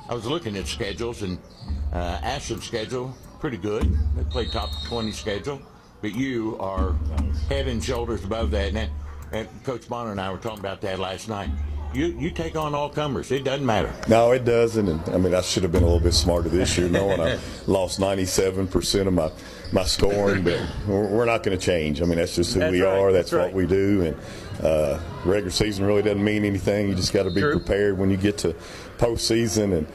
I was looking at schedules, and Ashland's schedule, pretty good. They play top 20 schedule, but you are head and shoulders above that. And Coach Bonner and I were talking about that last night. You take on all comers. It doesn't matter. No, it doesn't. And I mean, I should have been a little bit smarter this year, knowing I lost 97% of my scoring. But we're not going to change. I mean, that's just who we are. That's what we do. And regular season really doesn't mean anything. You just got to be prepared when you get to postseason. And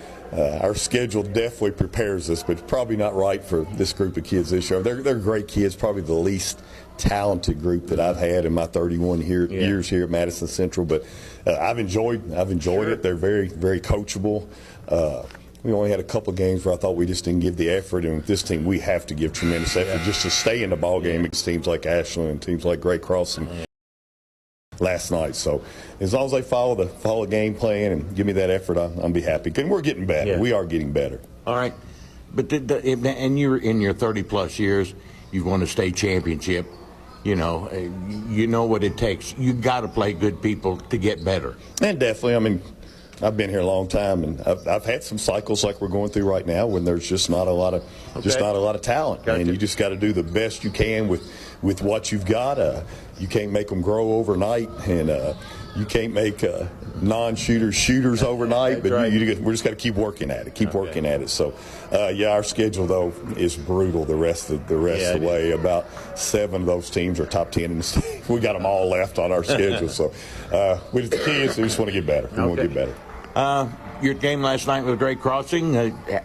our schedule definitely prepares us, but it's probably not right for this group of kids this year. They're great kids, probably the least talented group that I've had in my 31 years here at Madison Central. But I've enjoyed it. They're very, very coachable. We only had a couple of games where I thought we just didn't give the effort, and with this team we have to give tremendous effort just to stay in the ball game against teams like Ashland and teams like Great Cross and last night. So as long as they follow the game plan and give me that effort, I'll be happy. And we're getting better. We are getting better. All right. But and you're in your 30-plus years, you've won a state championship. You know what it takes. You got to play good people to get better. And definitely, I mean, I've been here a long time, and I've had some cycles like we're going through right now when there's just not a lot of talent, and you just got to do the best you can with what you've got. You can't make them grow overnight, and you can't make non-shooters shooters overnight. But we're just got to keep working at it. Working at it. So, our schedule though is brutal. The rest of the way, about 7 of those teams are top 10 in the state. We got them all left on our schedule. So, with the kids, we just want to get better. We want to get better. Your game last night with Great Crossing,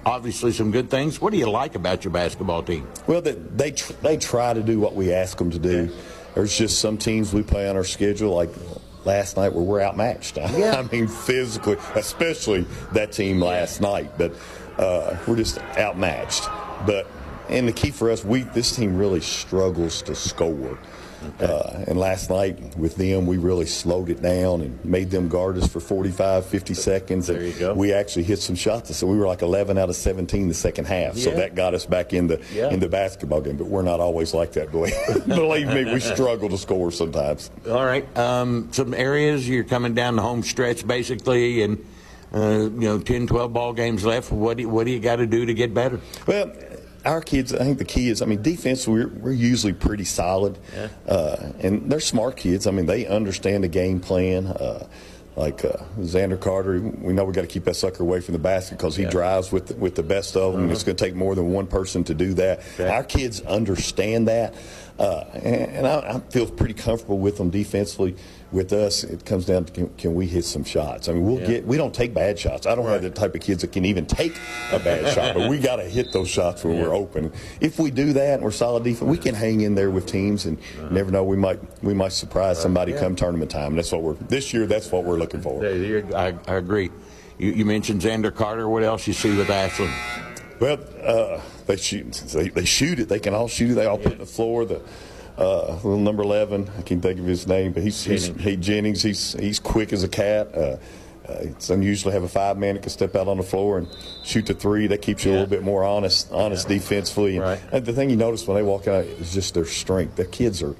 obviously some good things. What do you like about your basketball team? Well, they try to do what we ask them to do. There's just some teams we play on our schedule, like last night, where we're outmatched. I mean, physically, especially that team last night. But we're just outmatched. And the key for us, this team really struggles to score. And last night with them, we really slowed it down and made them guard us for 45, 50 seconds. There you go. We actually hit some shots. So we were like 11 out of 17 the second half. So that got us back in the basketball game. But we're not always like that, believe me, we struggle to score sometimes. All right. Some areas you're coming down the home stretch basically, and 10, 12 ball games left. What do you got to do to get better? Well, our kids, I think the key is, defense, we're usually pretty solid. And they're smart kids. They understand the game plan. Like Xander Carter, we know we got to keep that sucker away from the basket because he drives with the best of them. And it's going to take more than one person to do that. Our kids understand that. And I feel pretty comfortable with them defensively. With us, it comes down to can we hit some shots? We don't take bad shots. I don't have the type of kids that can even take a bad shot, but we got to hit those shots when we're open. If we do that and we're solid defense, we can hang in there with teams, and you never know, we might surprise somebody come tournament time. That's what we're looking for. I agree. You mentioned Xander Carter. What else you see with Ashland? Well, they shoot it. They can all shoot it. They all put it on the floor. Little number 11, I can't think of his name, but he's Jennings. He's quick as a cat. It's unusual to have a 5-man that can step out on the floor and shoot the 3. That keeps you a little bit more honest defensively. And the thing you notice when they walk out is just their strength. Their kids are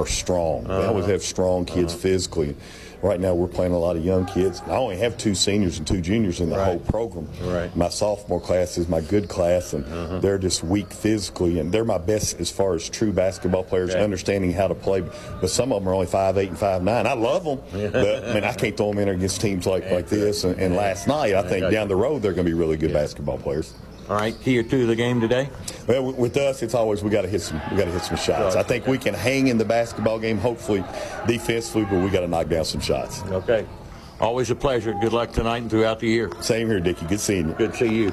strong. They always have strong kids physically. Right now we're playing a lot of young kids. I only have 2 seniors and 2 juniors in the whole program. My sophomore class is my good class, and they're just weak physically, and they're my best as far as true basketball players, understanding how to play. But some of them are only 5'8" and 5'9". I love them, but I can't throw them in against teams like this. And last night, I think down the road they're going to be really good basketball players. All right, key or two of the game today? Well, with us, it's always we got to hit some shots. I think we can hang in the basketball game, hopefully defensively, but we got to knock down some shots. Okay. Always a pleasure. Good luck tonight and throughout the year. Same here, Dickie. Good seeing you. Good to see you.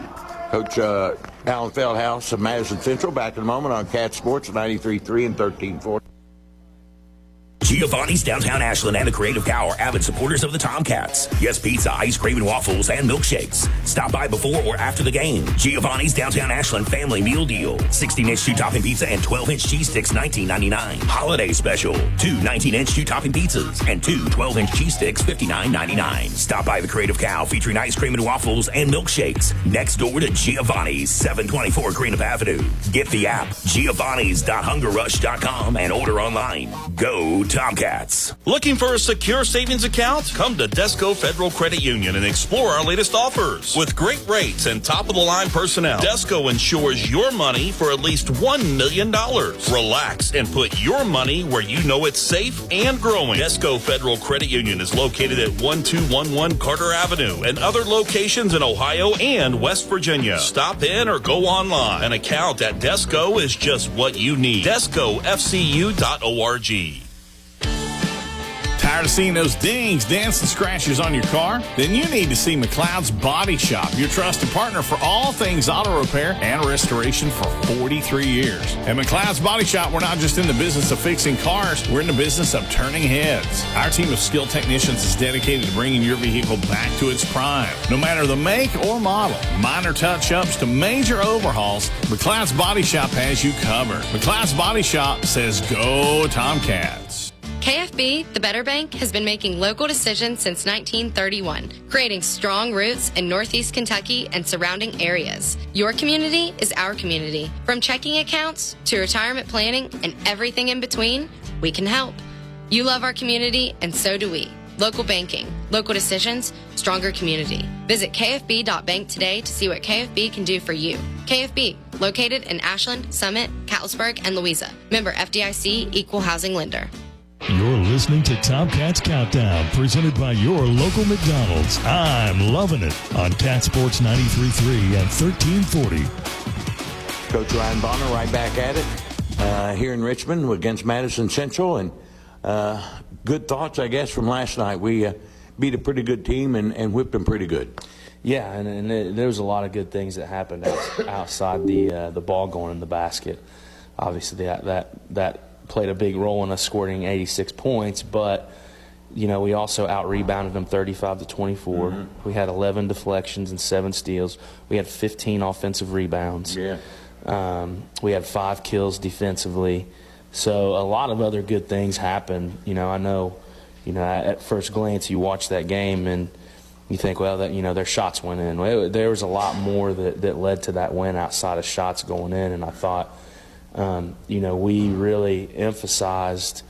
Coach Alan Feldhouse of Madison Central back in a moment on Cat Sports 93.3 and 1340. Giovanni's Downtown Ashland and the Creative Cow are avid supporters of the Tomcats. Yes, pizza, ice cream, and waffles, and milkshakes. Stop by before or after the game. Giovanni's Downtown Ashland Family Meal Deal. 16-inch 2-topping pizza and 12-inch cheese sticks, $19.99. Holiday Special. 2 19-inch 2-topping pizzas and 2 12-inch cheese sticks, $59.99. Stop by the Creative Cow featuring ice cream and waffles and milkshakes. Next door to Giovanni's, 724 Greenup Avenue. Get the app, giovannis.hungerrush.com, and order online. Go to Tomcats. Looking for a secure savings account? Come to Desco Federal Credit Union and explore our latest offers. With great rates and top-of-the-line personnel, Desco insures your money for at least $1 million. Relax and put your money where you know it's safe and growing. Desco Federal Credit Union is located at 1211 Carter Avenue and other locations in Ohio and West Virginia. Stop in or go online. An account at Desco is just what you need. DescoFCU.org. Tired of seeing those dings, dents, and scratches on your car? Then you need to see McLeod's Body Shop, your trusted partner for all things auto repair and restoration for 43 years. At McLeod's Body Shop, we're not just in the business of fixing cars, we're in the business of turning heads. Our team of skilled technicians is dedicated to bringing your vehicle back to its prime. No matter the make or model, minor touch-ups to major overhauls, McLeod's Body Shop has you covered. McLeod's Body Shop says go Tomcats. KFB, the Better Bank, has been making local decisions since 1931, creating strong roots in Northeast Kentucky and surrounding areas. Your community is our community. From checking accounts to retirement planning and everything in between, we can help. You love our community, and so do we. Local banking, local decisions, stronger community. Visit kfb.bank today to see what KFB can do for you. KFB, located in Ashland, Summit, Catlettsburg, and Louisa. Member FDIC, Equal Housing Lender. You're listening to Tomcats Countdown, presented by your local McDonald's. I'm loving it on Cat Sports 93.3 and 1340. Coach Ryan Bonner right back at it here in Richmond against Madison Central. And good thoughts, I guess, from last night. We beat a pretty good team and whipped them pretty good. Yeah, and there was a lot of good things that happened outside the ball going in the basket. Obviously, that played a big role in us scoring 86 points, but we also out-rebounded them 35-24. Mm-hmm. We had 11 deflections and 7 steals. We had 15 offensive rebounds. Yeah. We had 5 kills defensively. So a lot of other good things happened. I know, at first glance you watch that game and you think, well, that their shots went in. Well, there was a lot more that led to that win outside of shots going in, and I thought, we really emphasized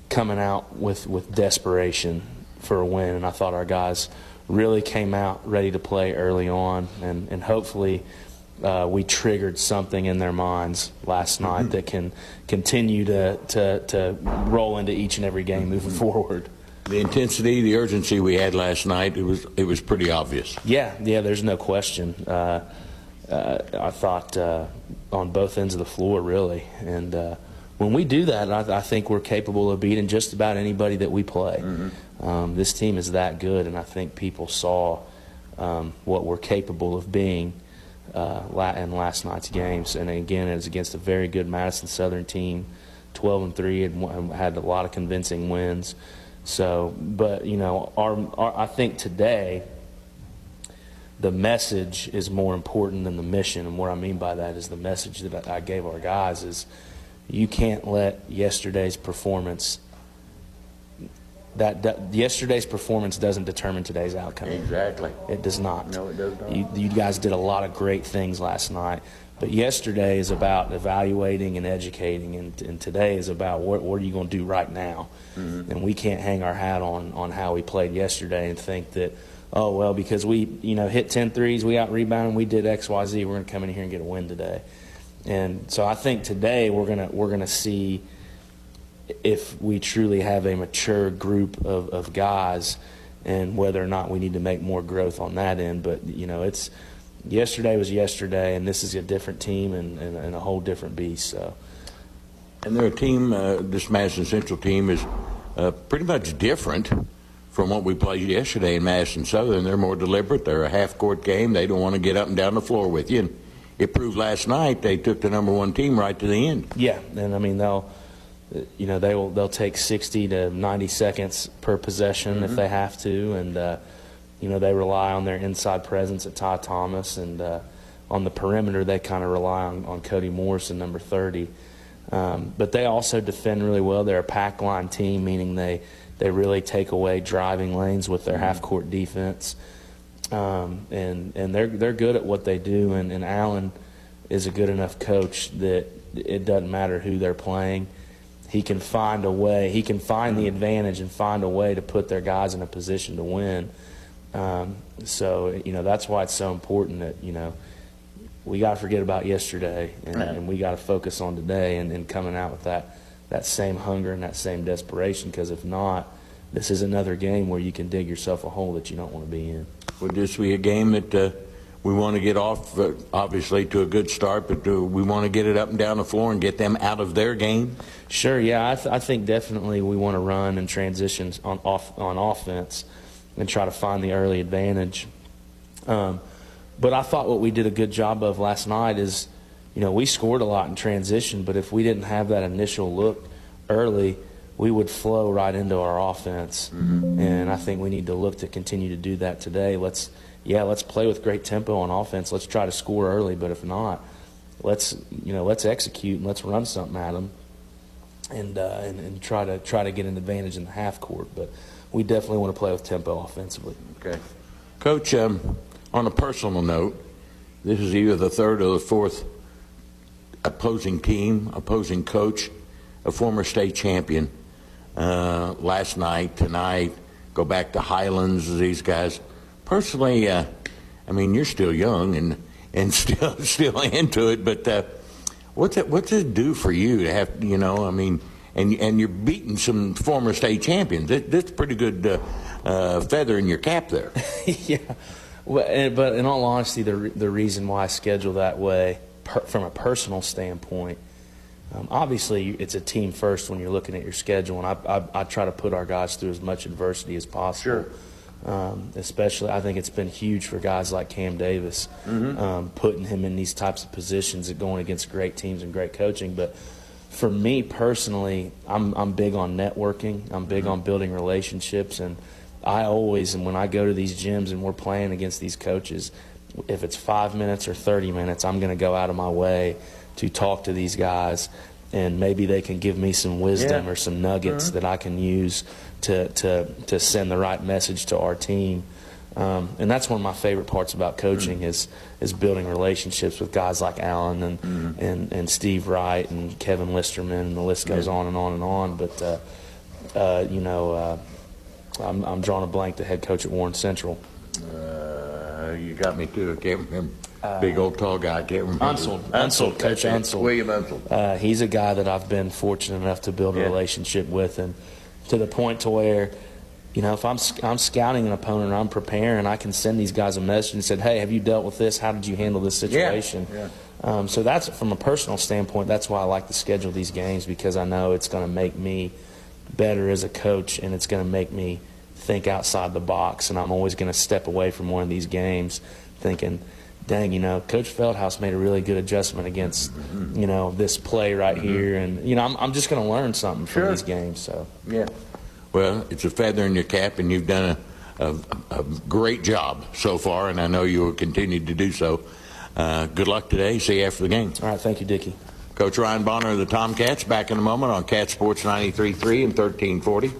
coming out with desperation for a win, and I thought our guys really came out ready to play early on, and hopefully we triggered something in their minds last night that can continue to roll into each and every game moving forward. The intensity, the urgency we had last night, it was pretty obvious. Yeah, there's no question. I thought on both ends of the floor, really. And when we do that, I think we're capable of beating just about anybody that we play. Mm-hmm. This team is that good, and I think people saw what we're capable of being in last night's games. And again, it was against a very good Madison Southern team, 12-3, and had a lot of convincing wins. So, but I think today, the message is more important than the mission, and what I mean by that is the message that I gave our guys is you can't let yesterday's performance yesterday's performance doesn't determine today's outcome. Exactly. It does not. No, it does not. You guys did a lot of great things last night, but yesterday is about evaluating and educating, and today is about what are you going to do right now. Mm-hmm. And we can't hang our hat on how we played yesterday and think that, oh, well, because we hit 10 threes, we out-rebounded, we did X, Y, Z, we're going to come in here and get a win today. And so I think today we're gonna see if we truly have a mature group of guys and whether or not we need to make more growth on that end. But, it's yesterday was yesterday, and this is a different team and a whole different beast. So. And they're a team, this Madison Central team is pretty much different from what we played yesterday in Madison Southern. They're more deliberate. They're a half-court game. They don't want to get up and down the floor with you. And it proved last night they took the number one team right to the end. Yeah, and I mean they'll take 60 to 90 seconds per possession if they have to, and they rely on their inside presence at Ty Thomas, and on the perimeter they kind of rely on Cody Morrison, number 30. But they also defend really well. They're a pack line team, meaning they really take away driving lanes with their half-court defense. And they're good at what they do, and Allen is a good enough coach that it doesn't matter who they're playing. he can find a way. He can find the advantage and find a way to put their guys in a position to win. So, that's why it's so important that, we got to forget about yesterday and we got to focus on today and coming out with that same hunger and that same desperation, because if not, this is another game where you can dig yourself a hole that you don't want to be in. Would this be a game that we want to get off, obviously, to a good start, but we want to get it up and down the floor and get them out of their game? Sure, yeah. I think definitely we want to run and transition on offense and try to find the early advantage. But I thought what we did a good job of last night is, we scored a lot in transition, but if we didn't have that initial look early, we would flow right into our offense. Mm-hmm. And I think we need to look to continue to do that today. Let's play with great tempo on offense. Let's try to score early, but if not, let's execute and let's run something at them and try to get an advantage in the half court. But we definitely want to play with tempo offensively. Okay. Coach, on a personal note, this is either the third or the fourth opposing coach, a former state champion. Last night, tonight, go back to Highlands, these guys. Personally, you're still young and still into it, but what's it do for you to have, and you're beating some former state champions. That's a pretty good feather in your cap there. Yeah. Well, but in all honesty, the reason why I schedule that way, from a personal standpoint, obviously it's a team first when you're looking at your schedule, and I try to put our guys through as much adversity as possible. Sure. Especially, I think it's been huge for guys like Cam Davis, putting him in these types of positions and going against great teams and great coaching. But for me personally, I'm big on networking. I'm big on building relationships, and when I go to these gyms and we're playing against these coaches, if it's 5 minutes or 30 minutes, I'm going to go out of my way to talk to these guys, and maybe they can give me some wisdom or some nuggets that I can use to send the right message to our team. And that's one of my favorite parts about coaching is building relationships with guys like Alan and Steve Wright and Kevin Listerman, and the list goes on and on and on. But I'm drawing a blank, the head coach at Warren Central. You got me too. I can't remember. Big old tall guy. I can't remember. Unseld, Coach Unseld. William Unseld. He's a guy that I've been fortunate enough to build a relationship with, and to the point to where, if I'm scouting an opponent, I'm preparing, I can send these guys a message and said, hey, have you dealt with this? How did you handle this situation? Yeah. So that's, from a personal standpoint, that's why I like to schedule these games, because I know it's going to make me better as a coach, and it's going to make me think outside the box. And I'm always going to step away from one of these games thinking, dang, Coach Feldhouse made a really good adjustment against, this play right here. And, I'm just going to learn something from these games. So yeah. Well, it's a feather in your cap, and you've done a great job so far, and I know you will continue to do so. Good luck today. See you after the game. All right. Thank you, Dickie. Coach Ryan Bonner of the Tomcats back in a moment on Cat Sports 93.3 and 1340.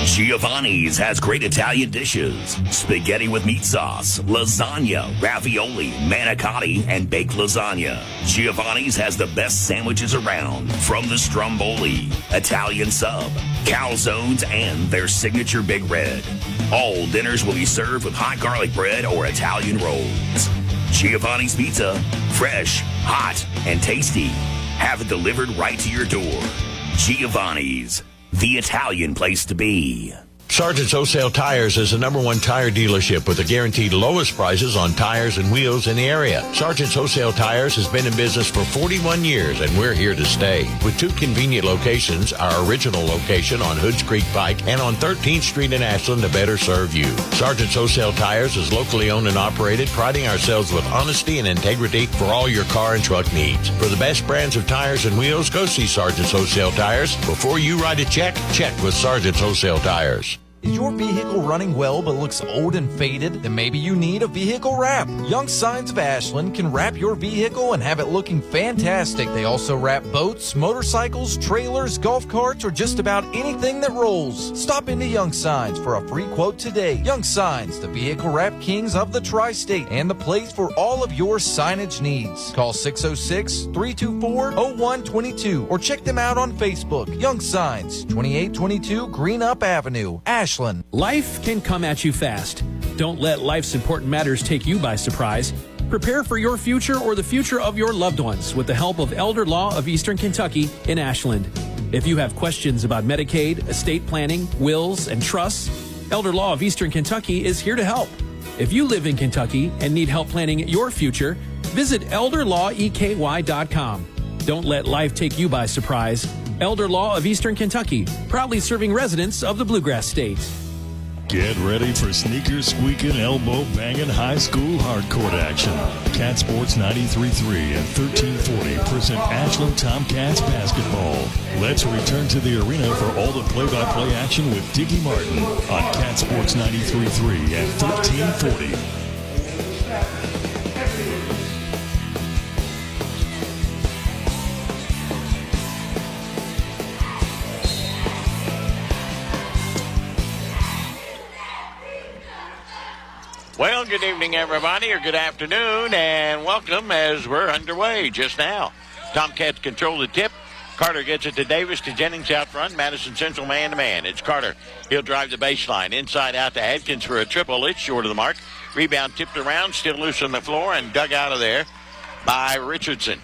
Giovanni's has great Italian dishes. Spaghetti with meat sauce, lasagna, ravioli, manicotti, and baked lasagna. Giovanni's has the best sandwiches around, from the stromboli, Italian sub, calzones, and their signature Big Red. All dinners will be served with hot garlic bread or Italian rolls. Giovanni's Pizza, fresh, hot, and tasty. Have it delivered right to your door. Giovanni's, the Italian place to be. Sargent's Wholesale Tires is the #1 tire dealership with the guaranteed lowest prices on tires and wheels in the area. Sargent's Wholesale Tires has been in business for 41 years, and we're here to stay. With 2 convenient locations, our original location on Hoods Creek Pike and on 13th Street in Ashland to better serve you. Sargent's Wholesale Tires is locally owned and operated, priding ourselves with honesty and integrity for all your car and truck needs. For the best brands of tires and wheels, go see Sargent's Wholesale Tires. Before you write a check with Sargent's Wholesale Tires. Is your vehicle running well but looks old and faded? Then maybe you need a vehicle wrap. Young Signs of Ashland can wrap your vehicle and have it looking fantastic. They also wrap boats, motorcycles, trailers, golf carts, or just about anything that rolls. Stop into Young Signs for a free quote today. Young Signs, the vehicle wrap kings of the tri-state and the place for all of your signage needs. Call 606-324-0122 or check them out on Facebook. Young Signs, 2822 Green Up Avenue, Ashland. Life can come at you fast. Don't let life's important matters take you by surprise. Prepare for your future or the future of your loved ones with the help of Elder Law of Eastern Kentucky in Ashland. If you have questions about Medicaid, estate planning, wills, and trusts, Elder Law of Eastern Kentucky is here to help. If you live in Kentucky and need help planning your future, visit elderlaweky.com. Don't let life take you by surprise. Elder Law of Eastern Kentucky, proudly serving residents of the Bluegrass State. Get ready for sneaker squeaking, elbow banging, high school hardcourt action. Cat Sports 93.3 and 1340 present Ashland Tomcats basketball. Let's return to the arena for all the play-by-play action with Dickie Martin on Cat Sports 93.3 and 1340. Well, good evening, everybody, or good afternoon, and welcome as we're underway just now. Tomcats control the tip. Carter gets it to Davis, to Jennings out front. Madison Central man-to-man. It's Carter. He'll drive the baseline. Inside out to Adkins for a triple. It's short of the mark. Rebound tipped around, still loose on the floor, and dug out of there by Richardson.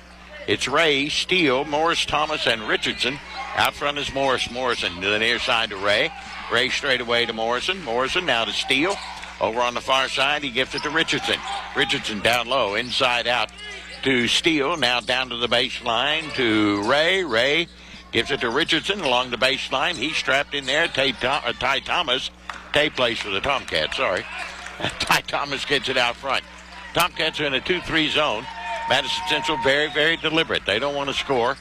It's Ray, Steele, Morris, Thomas, and Richardson. Out front is Morris. Morrison to the near side to Ray. Ray straight away to Morrison. Morrison now to Steele. Over on the far side, he gives it to Richardson. Richardson down low, inside out to Steele. Now down to the baseline to Ray. Ray gives it to Richardson along the baseline. He's strapped in there. Ty Thomas. Tay plays for the Tomcats, sorry. Ty Thomas gets it out front. Tomcats are in a 2-3 zone. Madison Central very, very deliberate. They don't want to score.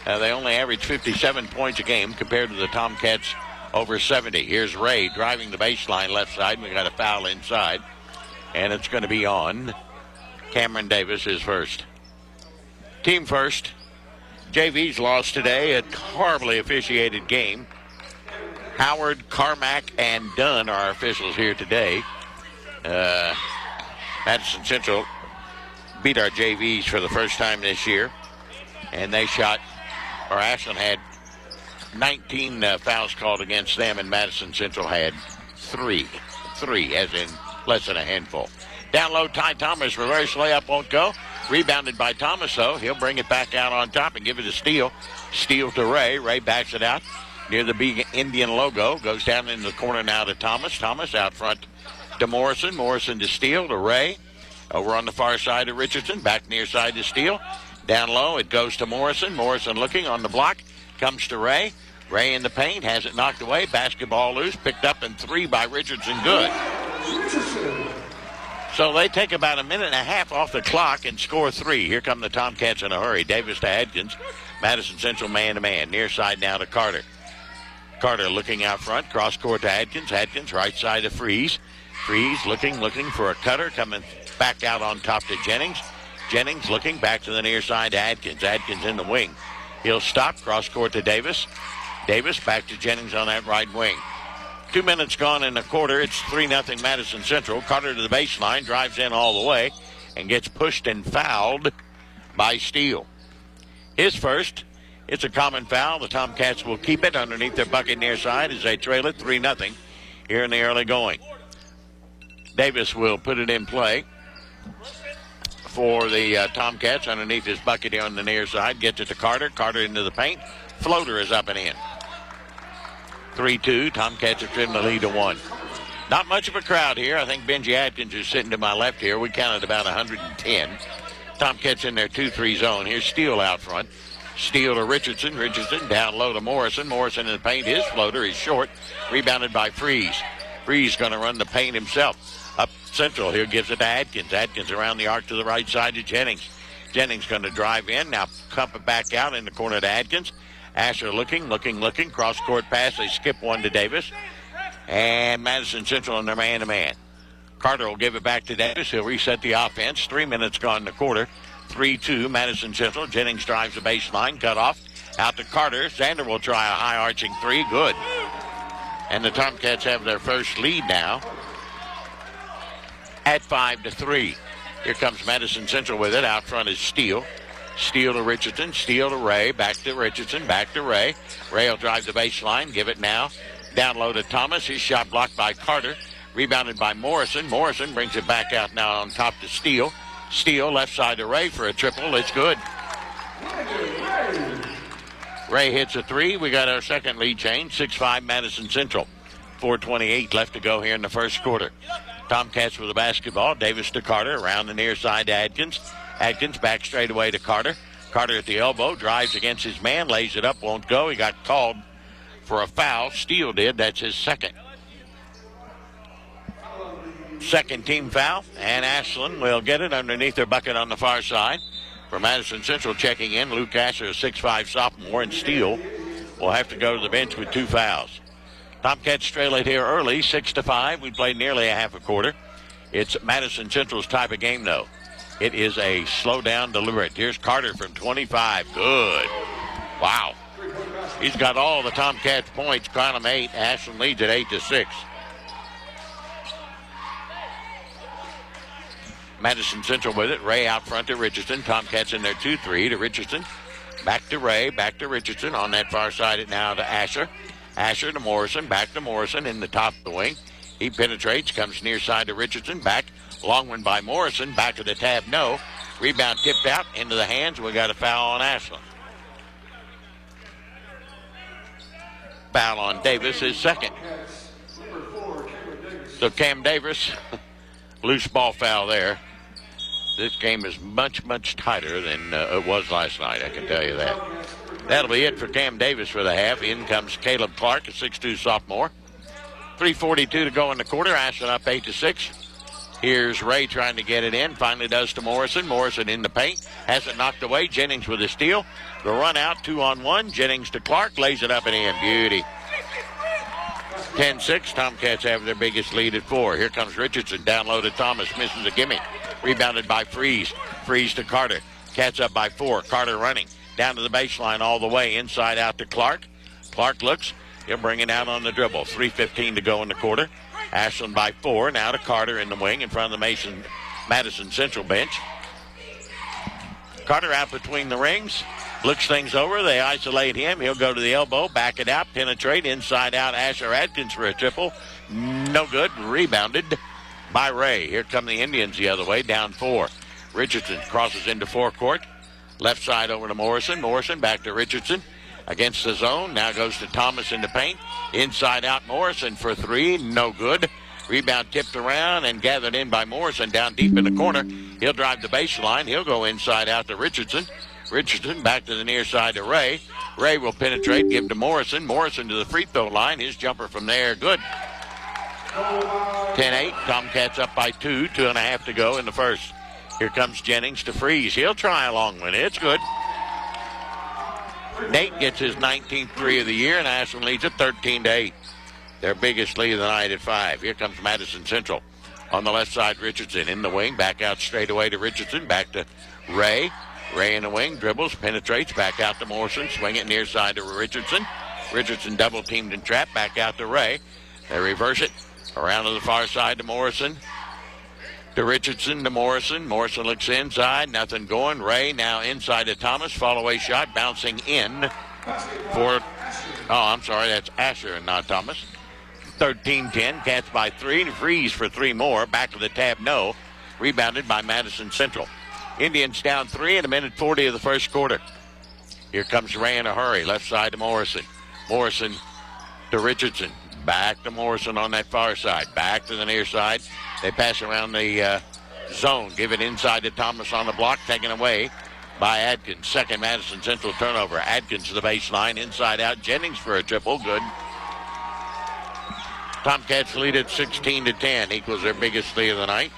They only average 57 points a game compared to the Tomcats over 70. Here's Ray driving the baseline left side. We got a foul inside, and it's going to be on Cameron Davis is first. Team first. JV's lost today. A horribly officiated game. Howard, Carmack, and Dunn are our officials here today. Madison Central beat our JVs for the first time this year, and they shot, or Ashland had 19 fouls called against them, and Madison Central had three, as in less than a handful. Down low, Ty Thomas, reverse layup won't go. Rebounded by Thomas, though. He'll bring it back out on top and give it to Steele. Steele to Ray. Ray backs it out near the big Indian logo. Goes down in the corner now to Thomas. Thomas out front to Morrison. Morrison to Steele to Ray. Over on the far side to Richardson. Back near side to Steele. Down low, it goes to Morrison. Morrison looking on the block. Comes to Ray. Ray in the paint, has it knocked away. Basketball loose, picked up and three by Richardson. Good. So they take about a minute and a half off the clock and score three. Here come the Tomcats in a hurry. Davis to Adkins. Madison Central man-to-man. Near side now to Carter. Carter looking out front. Cross court to Adkins. Adkins right side to Freeze. Freeze looking for a cutter. Coming back out on top to Jennings. Jennings looking back to the near side to Adkins. Adkins in the wing. He'll stop. Cross court to Davis. Davis back to Jennings on that right wing. 2 minutes gone in the quarter. It's 3-0 Madison Central. Carter to the baseline, drives in all the way, and gets pushed and fouled by Steele. His first. It's a common foul. The Tomcats will keep it underneath their bucket near side as they trail it 3-0 here in the early going. Davis will put it in play for the Tomcats underneath his bucket here on the near side. Gets it to Carter. Carter into the paint. Floater is up and in. 3-2. Tomcats have trimmed the lead to 1. Not much of a crowd here. I think Benji Atkins is sitting to my left here. We counted about 110. Tomcats in their 2-3 zone. Here's Steele out front. Steele to Richardson. Richardson down low to Morrison. Morrison in the paint. His floater is short. Rebounded by Freeze. Freeze going to run the paint himself. Up Central. Here gives it to Atkins. Atkins around the arc to the right side to Jennings. Jennings going to drive in. Now pump it back out in the corner to Atkins. Asher looking. Cross-court pass. They skip one to Davis. And Madison Central in their man-to-man. Carter will give it back to Davis. He'll reset the offense. 3 minutes gone in the quarter. 3-2 Madison Central. Jennings drives the baseline. Cut off. Out to Carter. Sander will try a high arching three. Good. And the Tomcats have their first lead now at 5-3. Here comes Madison Central with it. Out front is Steele. Steele to Richardson. Steele to Ray. Back to Richardson. Back to Ray. Ray will drive the baseline. Give it now. Down low to Thomas. His shot blocked by Carter. Rebounded by Morrison. Morrison brings it back out now on top to Steele. Steele left side to Ray for a triple. It's good. Ray hits a three. We got our second lead change. 6-5 Madison Central. 4:28 left to go here in the first quarter. Tomcats with the basketball. Davis to Carter. Around the near side to Adkins. Adkins back straight away to Carter. Carter at the elbow. Drives against his man. Lays it up. Won't go. He got called for a foul. Steele did. That's his second. Second team foul. And Ashland will get it underneath their bucket on the far side. For Madison Central checking in, Luke Asher, a 6'5 sophomore, and Steele will have to go to the bench with 2 fouls. Tomcats trail it here early, 6-5. We played nearly a half a quarter. It's Madison Central's type of game, though. It is a slow down, deliberate. Here's Carter from 25. Good. Wow. He's got all the Tomcats points. Count them 8. Ashland leads at 8-6. Madison Central with it. Ray out front to Richardson. Tomcats in there 2-3 to Richardson. Back to Ray. Back to Richardson. On that far side it now to Asher. Asher to Morrison. Back to Morrison in the top of the wing. He penetrates. Comes near side to Richardson. Back. Long one by Morrison. Back to the tab. No. Rebound tipped out into the hands. We got a foul on Ashland. Foul on Davis is second. So Cam Davis, loose ball foul there. This game is much, much tighter than it was last night, I can tell you that. That'll be it for Cam Davis for the half. In comes Caleb Clark, a 6'2 sophomore. 3:42 to go in the quarter. Ashland up 8-6. Here's Ray trying to get it in. Finally does to Morrison. Morrison in the paint. Has it knocked away. Jennings with a steal. The run out, 2-on-1. Jennings to Clark. Lays it up and in. Beauty. 10-6. Tomcats have their biggest lead at 4. Here comes Richardson. Down low to Thomas. Misses a gimme. Rebounded by Freeze. Freeze to Carter. Cats up by 4. Carter running. Down to the baseline all the way. Inside out to Clark. Clark looks. He'll bring it out on the dribble. 3:15 to go in the quarter. Ashland by 4. Now to Carter in the wing in front of the Madison Central bench. Carter out between the rings. Looks things over. They isolate him. He'll go to the elbow. Back it out. Penetrate. Inside out. Asher Adkins for a triple. No good. Rebounded by Ray. Here come the Indians the other way. Down 4. Richardson crosses into forecourt. Left side over to Morrison. Morrison back to Richardson. Against the zone. Now goes to Thomas in the paint. Inside out Morrison for 3. No good. Rebound tipped around and gathered in by Morrison down deep in the corner. He'll drive the baseline. He'll go inside out to Richardson. Richardson back to the near side to Ray. Ray will penetrate, give to Morrison. Morrison to the free throw line. His jumper from there, good. 10-8. Tomcats up by 2. 2.5 to go in the first. Here comes Jennings to Freeze. He'll try a long one. It's good. Nate gets his 19th three of the year, and Ashland leads at 13-8. Their biggest lead of the night at 5. Here comes Madison Central. On the left side, Richardson in the wing. Back out straight away to Richardson. Back to Ray. Ray in the wing. Dribbles. Penetrates. Back out to Morrison. Swing it near side to Richardson. Richardson double teamed and trapped. Back out to Ray. They reverse it. Around to the far side to Morrison. To Richardson to Morrison. Morrison looks inside. Nothing going. Ray now inside to Thomas. Fall away shot. Bouncing in for... Oh, I'm sorry. That's Asher and not Thomas. 13-10. Cats by 3. Freeze for 3 more. Back to the tab. No. Rebounded by Madison Central. Indians down 3 in 1:40 of the first quarter. Here comes Ray in a hurry. Left side to Morrison. Morrison to Richardson. Back to Morrison on that far side. Back to the near side. They pass around the zone. Give it inside to Thomas on the block. Taken away by Adkins. Second Madison Central turnover. Adkins to the baseline. Inside out. Jennings for a triple. Good. Tomcats lead at 16-10. Equals their biggest lead of the night.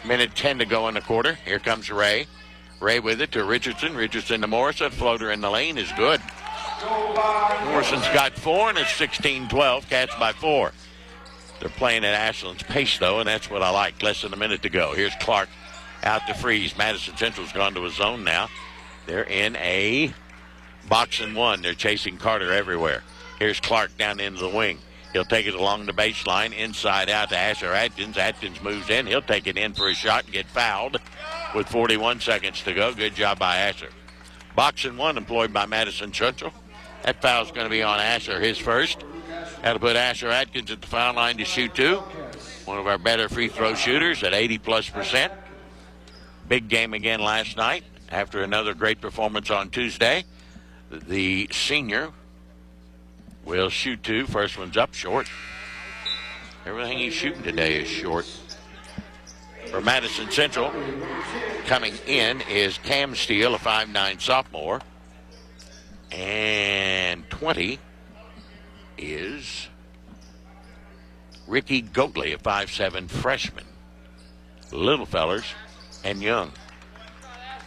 1:10 to go in the quarter. Here comes Ray. Ray with it to Richardson. Richardson to Morrison. Floater in the lane is good. Morrison's got 4, and it's 16-12. Cats by 4. They're playing at Ashland's pace, though, and that's what I like. Less than a minute to go. Here's Clark out to freeze. Madison Central's gone to a zone now. They're in a box and one. They're chasing Carter everywhere. Here's Clark down into the wing. He'll take it along the baseline, inside out to Asher Atkins. Atkins moves in. He'll take it in for a shot and get fouled with 41 seconds to go. Good job by Asher. Box and one employed by Madison Central. That foul's going to be on Asher, his first. That'll put Asher Atkins at the foul line to shoot two. One of our better free throw shooters at 80+%. Big game again last night after another great performance on Tuesday. The senior will shoot two. First one's up short. Everything he's shooting today is short. For Madison Central, coming in is Cam Steele, a 5'9" sophomore. And 20 is Ricky Goatley, a 5'7" freshman. Little fellers and young.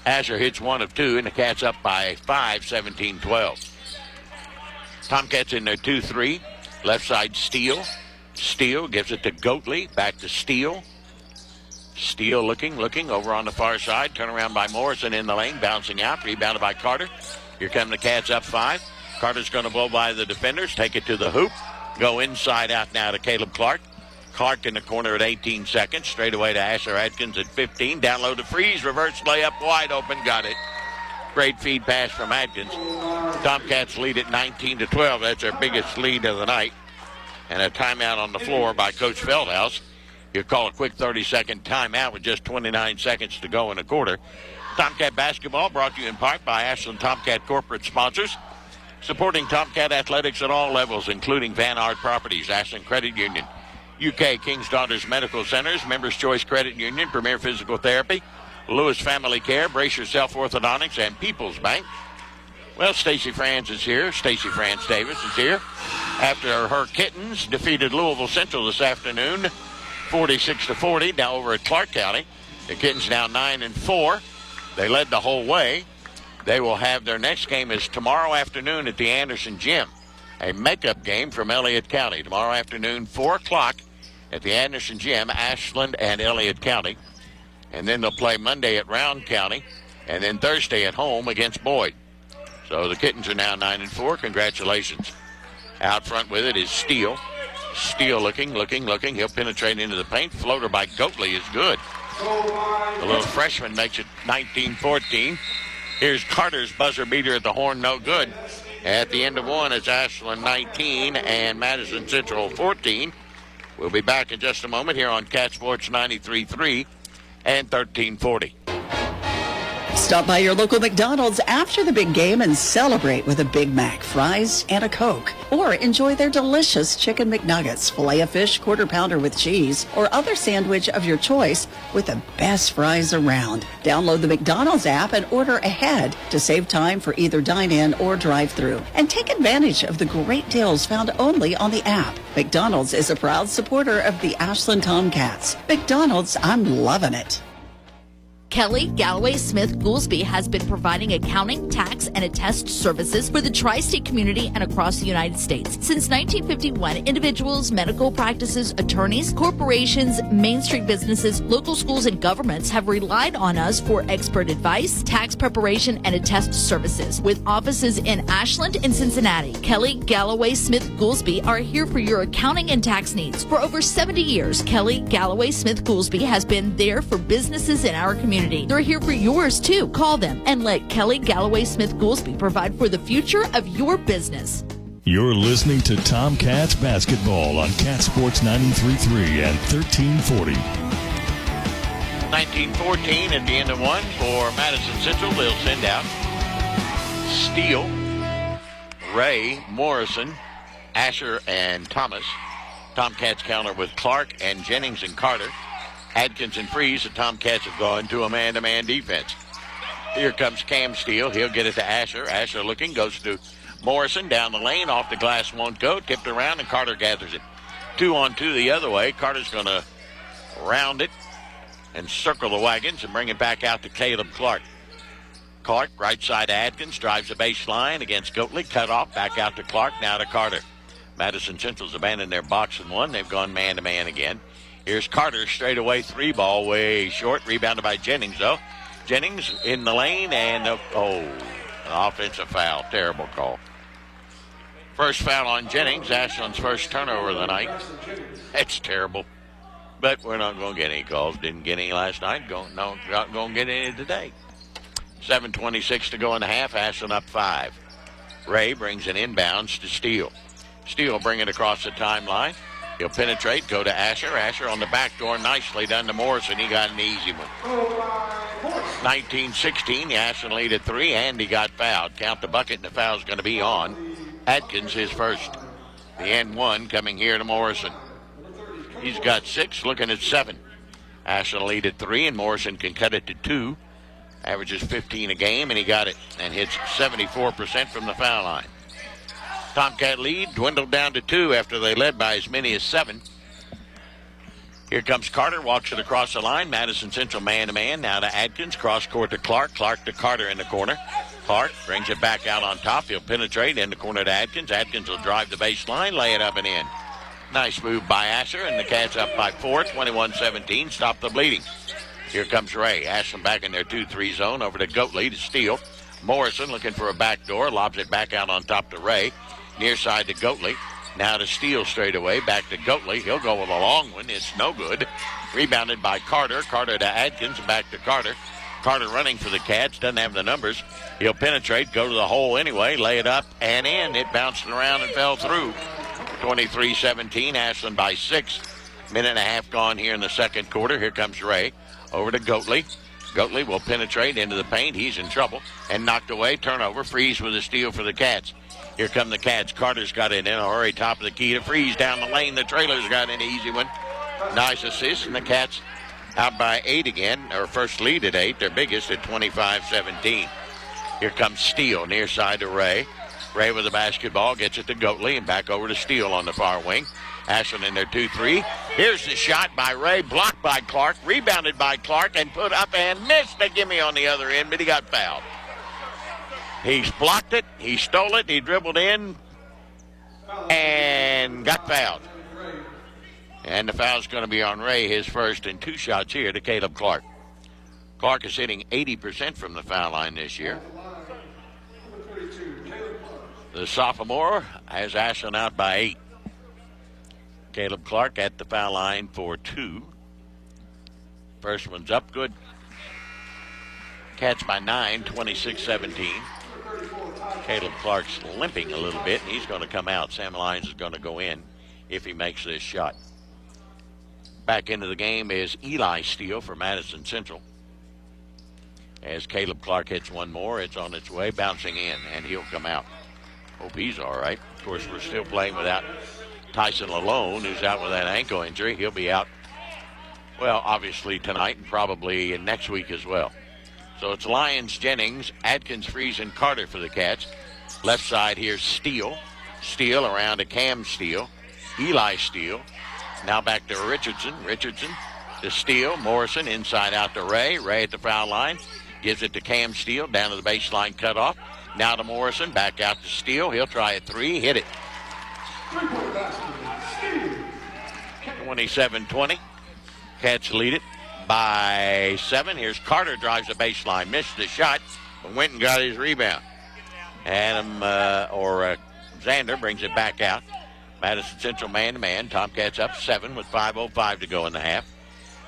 Asher hits one of two, and the Cats up by 5, 17-12. Tomcats in their 2-3. Left side, Steele. Steele gives it to Goatley. Back to Steele. Steele looking over on the far side. Turn around by Morrison in the lane. Bouncing out. Rebounded by Carter. Here come the Cats up 5. Carter's going to blow by the defenders. Take it to the hoop. Go inside out now to Caleb Clark. Clark in the corner at 18 seconds. Straight away to Asher Atkins at 15. Down low to freeze. Reverse layup wide open. Got it. Great feed pass from Atkins. Tomcats lead at 19-12. That's their biggest lead of the night. And a timeout on the floor by Coach Feldhouse. He'll call a quick 30-second timeout with just 29 seconds to go in the quarter. Tomcat basketball brought to you in part by Ashland Tomcat corporate sponsors. Supporting Tomcat athletics at all levels, including Van Art Properties, Ashland Credit Union, UK King's Daughters Medical Centers, Members Choice Credit Union, Premier Physical Therapy, Lewis Family Care, Brace Yourself Orthodontics, and People's Bank. Well, Stacey Franz is here. Stacey Franz Davis is here. After her Kittens defeated Louisville Central this afternoon, 46-40, now over at Clark County. The Kittens now 9-4. They led the whole way. They will have their next game is tomorrow afternoon at the Anderson Gym, a makeup game from Elliott County. Tomorrow afternoon, 4 o'clock at the Anderson Gym, Ashland and Elliott County. And then they'll play Monday at Round County, and then Thursday at home against Boyd. So the Kittens are now 9-4. Congratulations. Out front with it is Steele. Steele looking. He'll penetrate into the paint. Floater by Goatley is good. The little freshman makes it 19-14. Here's Carter's buzzer beater at the horn, no good. At the end of one, it's Ashland 19 and Madison Central 14. We'll be back in just a moment here on Cat Sports 93.3 and 1340. Stop by your local McDonald's after the big game and celebrate with a Big Mac, fries, and a Coke. Or enjoy their delicious Chicken McNuggets, Filet-O-Fish, Quarter Pounder with cheese, or other sandwich of your choice with the best fries around. Download the McDonald's app and order ahead to save time for either dine-in or drive-thru. And take advantage of the great deals found only on the app. McDonald's is a proud supporter of the Ashland Tomcats. McDonald's, I'm loving it. Kelly Galloway Smith Goolsby has been providing accounting, tax, and attest services for the tri-state community and across the United States. Since 1951, individuals, medical practices, attorneys, corporations, Main Street businesses, local schools, and governments have relied on us for expert advice, tax preparation, and attest services. With offices in Ashland and Cincinnati, Kelly Galloway Smith Goolsby are here for your accounting and tax needs. For over 70 years, Kelly Galloway Smith Goolsby has been there for businesses in our community. They're here for yours, too. Call them and let Kelly Galloway Smith Goolsby provide for the future of your business. You're listening to Tomcats basketball on Cat Sports 93.3 and 1340. 19-14 at the end of one for Madison Central. They'll send out Steele, Ray, Morrison, Asher, and Thomas. Tomcats counter with Clark and Jennings and Carter. Adkins and Freeze, the Tomcats have gone to a man-to-man defense. Here comes Cam Steele. He'll get it to Asher. Asher looking, goes to Morrison down the lane. Off the glass, won't go. Tipped around, and Carter gathers it. 2-on-2 the other way. Carter's going to round it and circle the wagons and bring it back out to Caleb Clark. Clark, right side to Adkins, drives the baseline against Goatley. Cut off, back out to Clark, now to Carter. Madison Central's abandoned their box and one. They've gone man-to-man again. Here's Carter, straight away, 3 ball, way short. Rebounded by Jennings, though. Jennings in the lane, and an offensive foul. Terrible call. First foul on Jennings, Ashland's first turnover of the night. That's terrible. But we're not going to get any calls. Didn't get any last night. Not going to get any today. 7:26 to go in the half. Ashland up 5. Ray brings an inbounds to Steele. Steele bring it across the timeline. He'll penetrate, go to Asher. Asher on the back door, nicely done to Morrison. He got an easy one. 19-16, the Ashland lead at 3, and he got fouled. Count the bucket, and the foul's going to be on Atkins, his first. The N1 coming here to Morrison. He's got 6, looking at 7. Ashland lead at 3, and Morrison can cut it to 2. Averages 15 a game, and he got it, and hits 74% from the foul line. Tomcat lead dwindled down to 2 after they led by as many as 7. Here comes Carter, walks it across the line. Madison Central man-to-man. Now to Atkins, cross court to Clark. Clark to Carter in the corner. Clark brings it back out on top. He'll penetrate in the corner to Atkins. Atkins will drive the baseline, lay it up and in. Nice move by Asher, and the Cats up by 4, 21-17. Stop the bleeding. Here comes Ray. Ashland back in their 2-3 zone. Over to Goatley to Steele. Morrison looking for a backdoor. Lobs it back out on top to Ray. Near side to Goatley. Now to Steele straight away. Back to Goatley. He'll go with a long one. It's no good. Rebounded by Carter. Carter to Atkins. Back to Carter. Carter running for the Cats. Doesn't have the numbers. He'll penetrate. Go to the hole anyway. Lay it up and in. It bounced around and fell through. 23-17. Ashland by 6. Minute and a half gone here in the second quarter. Here comes Ray. Over to Goatley. Goatley will penetrate into the paint. He's in trouble. And knocked away. Turnover. Freeze with a steal for the Cats. Here come the Cats. Carter's got it in a hurry. Top of the key to Freeze down the lane. The Trailers got an easy one. Nice assist. And the Cats out by 8 again. Or first lead at 8. Their biggest at 25-17. Here comes Steele. Near side to Ray. Ray with the basketball. Gets it to Goatley. And back over to Steele on the far wing. Ashland in their 2-3. Here's the shot by Ray. Blocked by Clark. Rebounded by Clark. And put up and missed a gimme on the other end. But he got fouled. He's blocked it. He stole it. He dribbled in and got fouled. And the foul's going to be on Ray, his first, and 2 shots here to Caleb Clark. Clark is hitting 80% from the foul line this year. The sophomore has Ashland out by 8. Caleb Clark at the foul line for 2. First one's up good. Cats by 9, 26-17. Caleb Clark's limping a little bit, and he's going to come out. Sam Lyons is going to go in if he makes this shot. Back into the game is Eli Steele for Madison Central. As Caleb Clark hits one more, it's on its way, bouncing in, and he'll come out. Hope he's all right. Of course, we're still playing without Tyson Lalone, who's out with that ankle injury. He'll be out, well, obviously tonight and probably next week as well. So it's Lyons, Jennings, Atkins, Freeze, and Carter for the Cats. Left side here's Steele. Steele around to Cam Steele. Eli Steele. Now back to Richardson. Richardson to Steele. Morrison inside out to Ray. Ray at the foul line. Gives it to Cam Steele. Down to the baseline cutoff. Now to Morrison. Back out to Steele. He'll try a 3. Hit it. 27-20. Cats lead it by 7. Here's Carter, drives the baseline, missed the shot, but went and got his rebound. Xander brings it back out. Madison Central man-to-man. Tomcats up 7 with 5:05 to go in the half.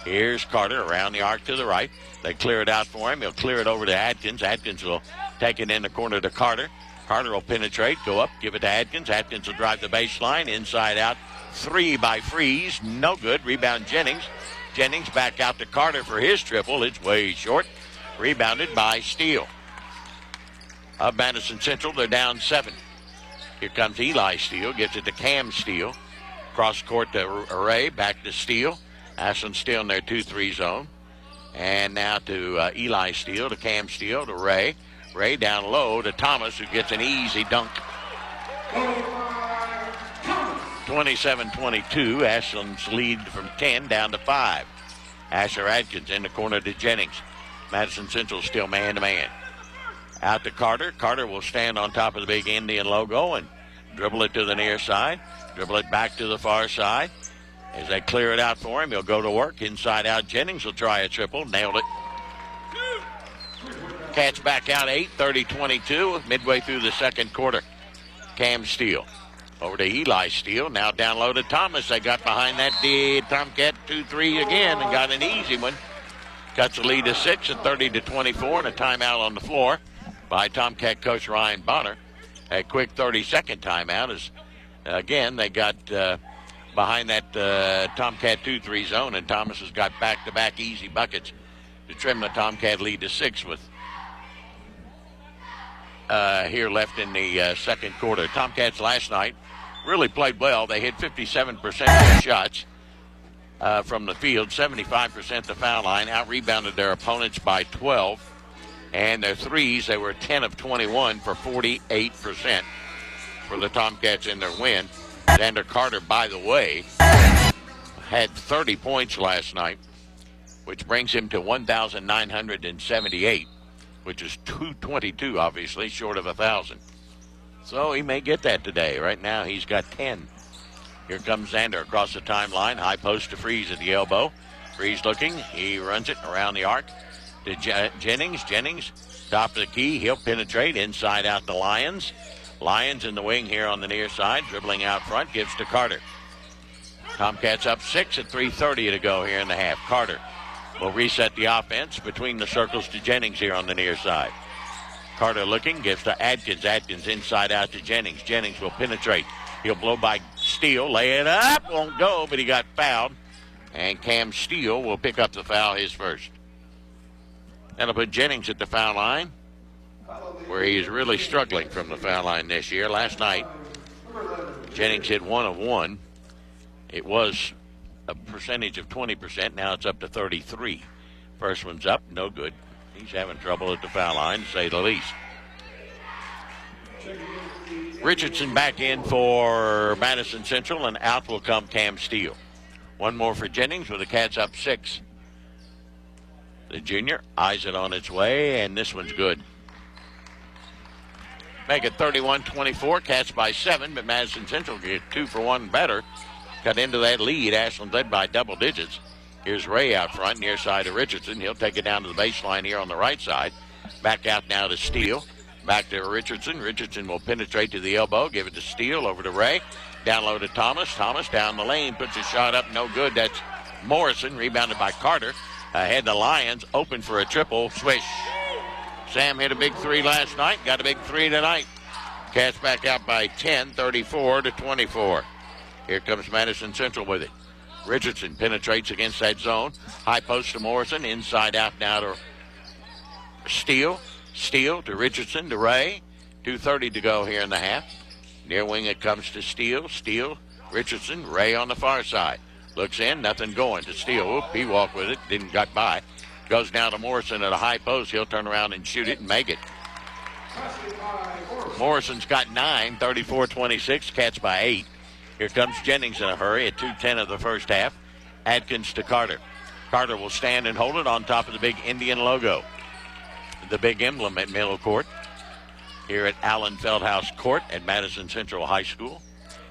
Here's Carter around the arc to the right. They clear it out for him. He'll clear it over to Atkins. Atkins will take it in the corner to Carter. Carter will penetrate, go up, give it to Atkins. Atkins will drive the baseline, inside out. 3 by Freeze, no good. Rebound Jennings. Jennings back out to Carter for his triple. It's way short. Rebounded by Steele. Of Madison Central, they're down 7. Here comes Eli Steele. Gets it to Cam Steele. Cross court to Ray. Back to Steele. Ashland still in their 2-3 zone. And now to Eli Steele, to Cam Steele, to Ray. Ray down low to Thomas, who gets an easy dunk. 27-22. Ashland's lead from 10 down to 5. Asher Atkins in the corner to Jennings. Madison Central still man-to-man. Out to Carter. Carter will stand on top of the big Indian logo and dribble it to the near side, dribble it back to the far side. As they clear it out for him, he'll go to work. Inside out, Jennings will try a triple. Nailed it. Cats back out 8, 30-22, midway through the second quarter. Cam Steele over to Eli Steele. Now down low to Thomas. They got behind that Tomcat 2-3 again and got an easy one. Cuts the lead to 6 at 30-24 and a timeout on the floor by Tomcat coach Ryan Bonner. A quick 30-second timeout as, again, they got behind that Tomcat 2-3 zone, and Thomas has got back-to-back easy buckets to trim the Tomcat lead to 6 with here left in the second quarter. Tomcats last night really played well. They hit 57% of their shots from the field, 75% the foul line, out-rebounded their opponents by 12. And their threes, they were 10 of 21 for 48% for the Tomcats in their win. Xander Carter, by the way, had 30 points last night, which brings him to 1,978, which is 222, obviously, short of 1,000. So he may get that today. Right now, he's got 10. Here comes Xander across the timeline. High post to Freeze at the elbow. Freeze looking. He runs it around the arc to Jennings. Jennings, top of the key. He'll penetrate inside out to Lyons. Lyons in the wing here on the near side. Dribbling out front. Gives to Carter. Tomcats up 6 at 3:30 to go here in the half. Carter will reset the offense between the circles to Jennings here on the near side. Carter looking. Gives to Adkins. Adkins inside out to Jennings. Jennings will penetrate. He'll blow by Steele. Lay it up. Won't go, but he got fouled. And Cam Steele will pick up the foul, his first. That'll put Jennings at the foul line, where he is really struggling from the foul line this year. Last night, Jennings hit 1 of 1. It was a percentage of 20%. Now it's up to 33. First one's up, no good. He's having trouble at the foul line, to say the least. Richardson back in for Madison Central, and out will come Cam Steele. One more for Jennings with the Cats up 6. The junior eyes it on its way, and this one's good. Make it 31-24. Cats by 7, but Madison Central get 2 for 1 better. Cut into that lead. Ashland led by double digits. Here's Ray out front, near side of Richardson. He'll take it down to the baseline here on the right side. Back out now to Steele. Back to Richardson. Richardson will penetrate to the elbow. Give it to Steele. Over to Ray. Down low to Thomas. Thomas down the lane. Puts a shot up. No good. That's Morrison. Rebounded by Carter. Ahead the Lions. Open for a triple. Swish. Sam hit a big 3 last night. Got a big 3 tonight. Cats back out by 10. 34-24. Here comes Madison Central with it. Richardson penetrates against that zone. High post to Morrison. Inside out now to Steele. Steele to Richardson to Ray. 2:30 to go here in the half. Near wing it comes to Steele. Steele, Richardson, Ray on the far side. Looks in, nothing going to Steele. Oop, he walked with it, didn't got by. Goes down to Morrison at a high post. He'll turn around and shoot it and make it. Morrison's got 9, 34-26. Cats by 8. Here comes Jennings in a hurry at 2:10 of the first half. Adkins to Carter. Carter will stand and hold it on top of the big Indian logo. The big emblem at middle court here at Allen Feldhouse Court at Madison Central High School.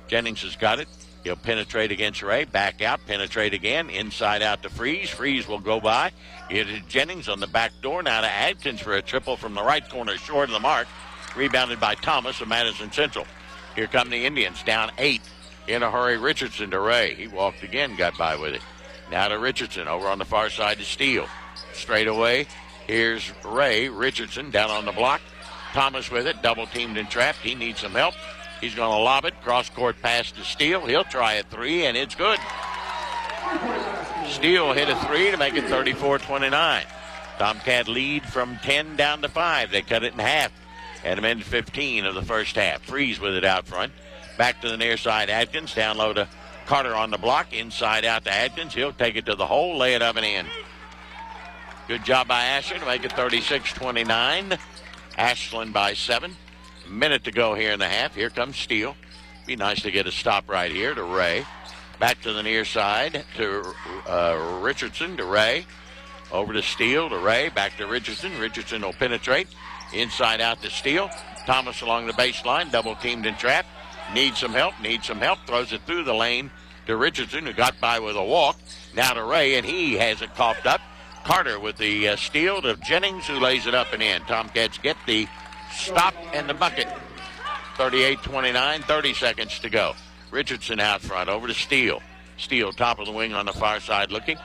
Jennings has got it. He'll penetrate against Ray. Back out. Penetrate again. Inside out to Freeze. Freeze will go by. It is Jennings on the back door. Now to Adkins for a triple from the right corner, short of the mark. Rebounded by Thomas of Madison Central. Here come the Indians, down 8. In a hurry, Richardson to Ray. He walked again, got by with it. Now to Richardson, over on the far side to Steele. Straight away, here's Ray. Richardson down on the block. Thomas with it, double teamed and trapped. He needs some help. He's going to lob it. Cross-court pass to Steele. He'll try a 3, and it's good. Steele hit a 3 to make it 34-29. Tomcat lead from 10 down to 5. They cut it in half at a minute 15 of the first half. Freeze with it out front. Back to the near side, Adkins. Down low to Carter on the block. Inside out to Adkins. He'll take it to the hole, lay it up and in. Good job by Ashland to make it 36-29. Ashland by 7. Minute to go here in the half. Here comes Steele. Be nice to get a stop right here to Ray. Back to the near side to Richardson to Ray. Over to Steele to Ray. Back to Richardson. Richardson will penetrate. Inside out to Steele. Thomas along the baseline. Double teamed and trapped. needs some help, throws it through the lane to Richardson, who got by with a walk. Now to Ray, and he has it coughed up. Carter with the steal to Jennings, who lays it up and in. Tomcats get the stop and the bucket. 38-29, 30 seconds to go. Richardson out front, over to Steele. Steele, top of the wing on the far side looking.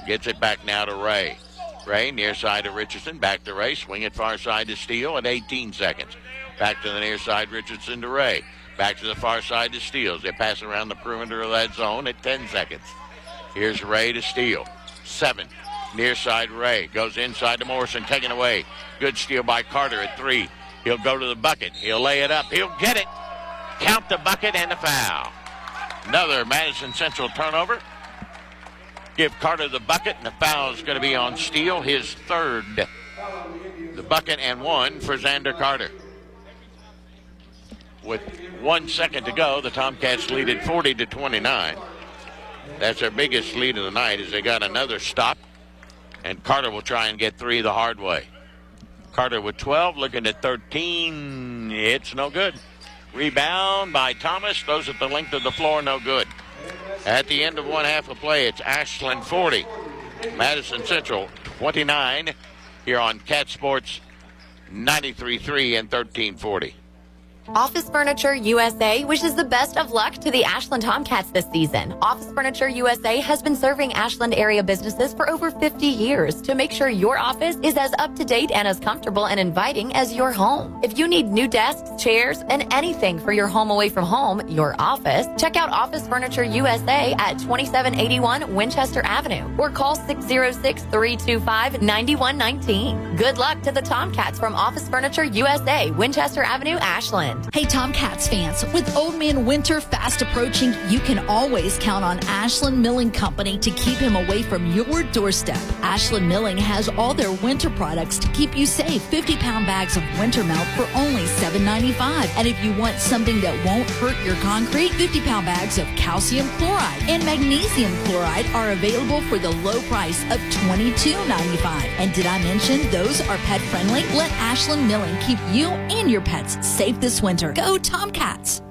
Gets it back now to Ray. Ray, near side to Richardson, back to Ray. Swing it far side to Steele at 18 seconds. Back to the near side, Richardson to Ray. Back to the far side to Steele. They pass around the perimeter of that zone at 10 seconds. Here's Ray to Steele. 7. Near side Ray. Goes inside to Morrison. Taken away. Good steal by Carter at 3. He'll go to the bucket. He'll lay it up. He'll get it. Count the bucket and the foul. Another Madison Central turnover. Give Carter the bucket, and the foul is going to be on Steele, his third. The bucket and 1 for Xander Carter. With 1 second to go, the Tomcats lead at 40-29. That's their biggest lead of the night as they got another stop. And Carter will try and get 3 the hard way. Carter with 12, looking at 13. It's no good. Rebound by Thomas. Throws at the length of the floor, no good. At the end of one half of play, it's Ashland 40, Madison Central 29 here on Cat Sports 93.3 and 1340. Office Furniture USA wishes the best of luck to the Ashland Tomcats this season. Office Furniture USA has been serving Ashland area businesses for over 50 years to make sure your office is as up to date and as comfortable and inviting as your home. If you need new desks, chairs, and anything for your home away from home, your office, check out Office Furniture USA at 2781 Winchester Avenue or call 606-325-9119. Good luck to the Tomcats from Office Furniture USA, Winchester Avenue, Ashland. Hey, Tomcats fans, with Old Man Winter fast approaching, you can always count on Ashland Milling Company to keep him away from your doorstep. Ashland Milling has all their winter products to keep you safe. 50-pound bags of winter melt for only $7.95. And if you want something that won't hurt your concrete, 50-pound bags of calcium chloride and magnesium chloride are available for the low price of $22.95. And did I mention those are pet friendly? Let Ashland Milling keep you and your pets safe this winter. Go Tomcats!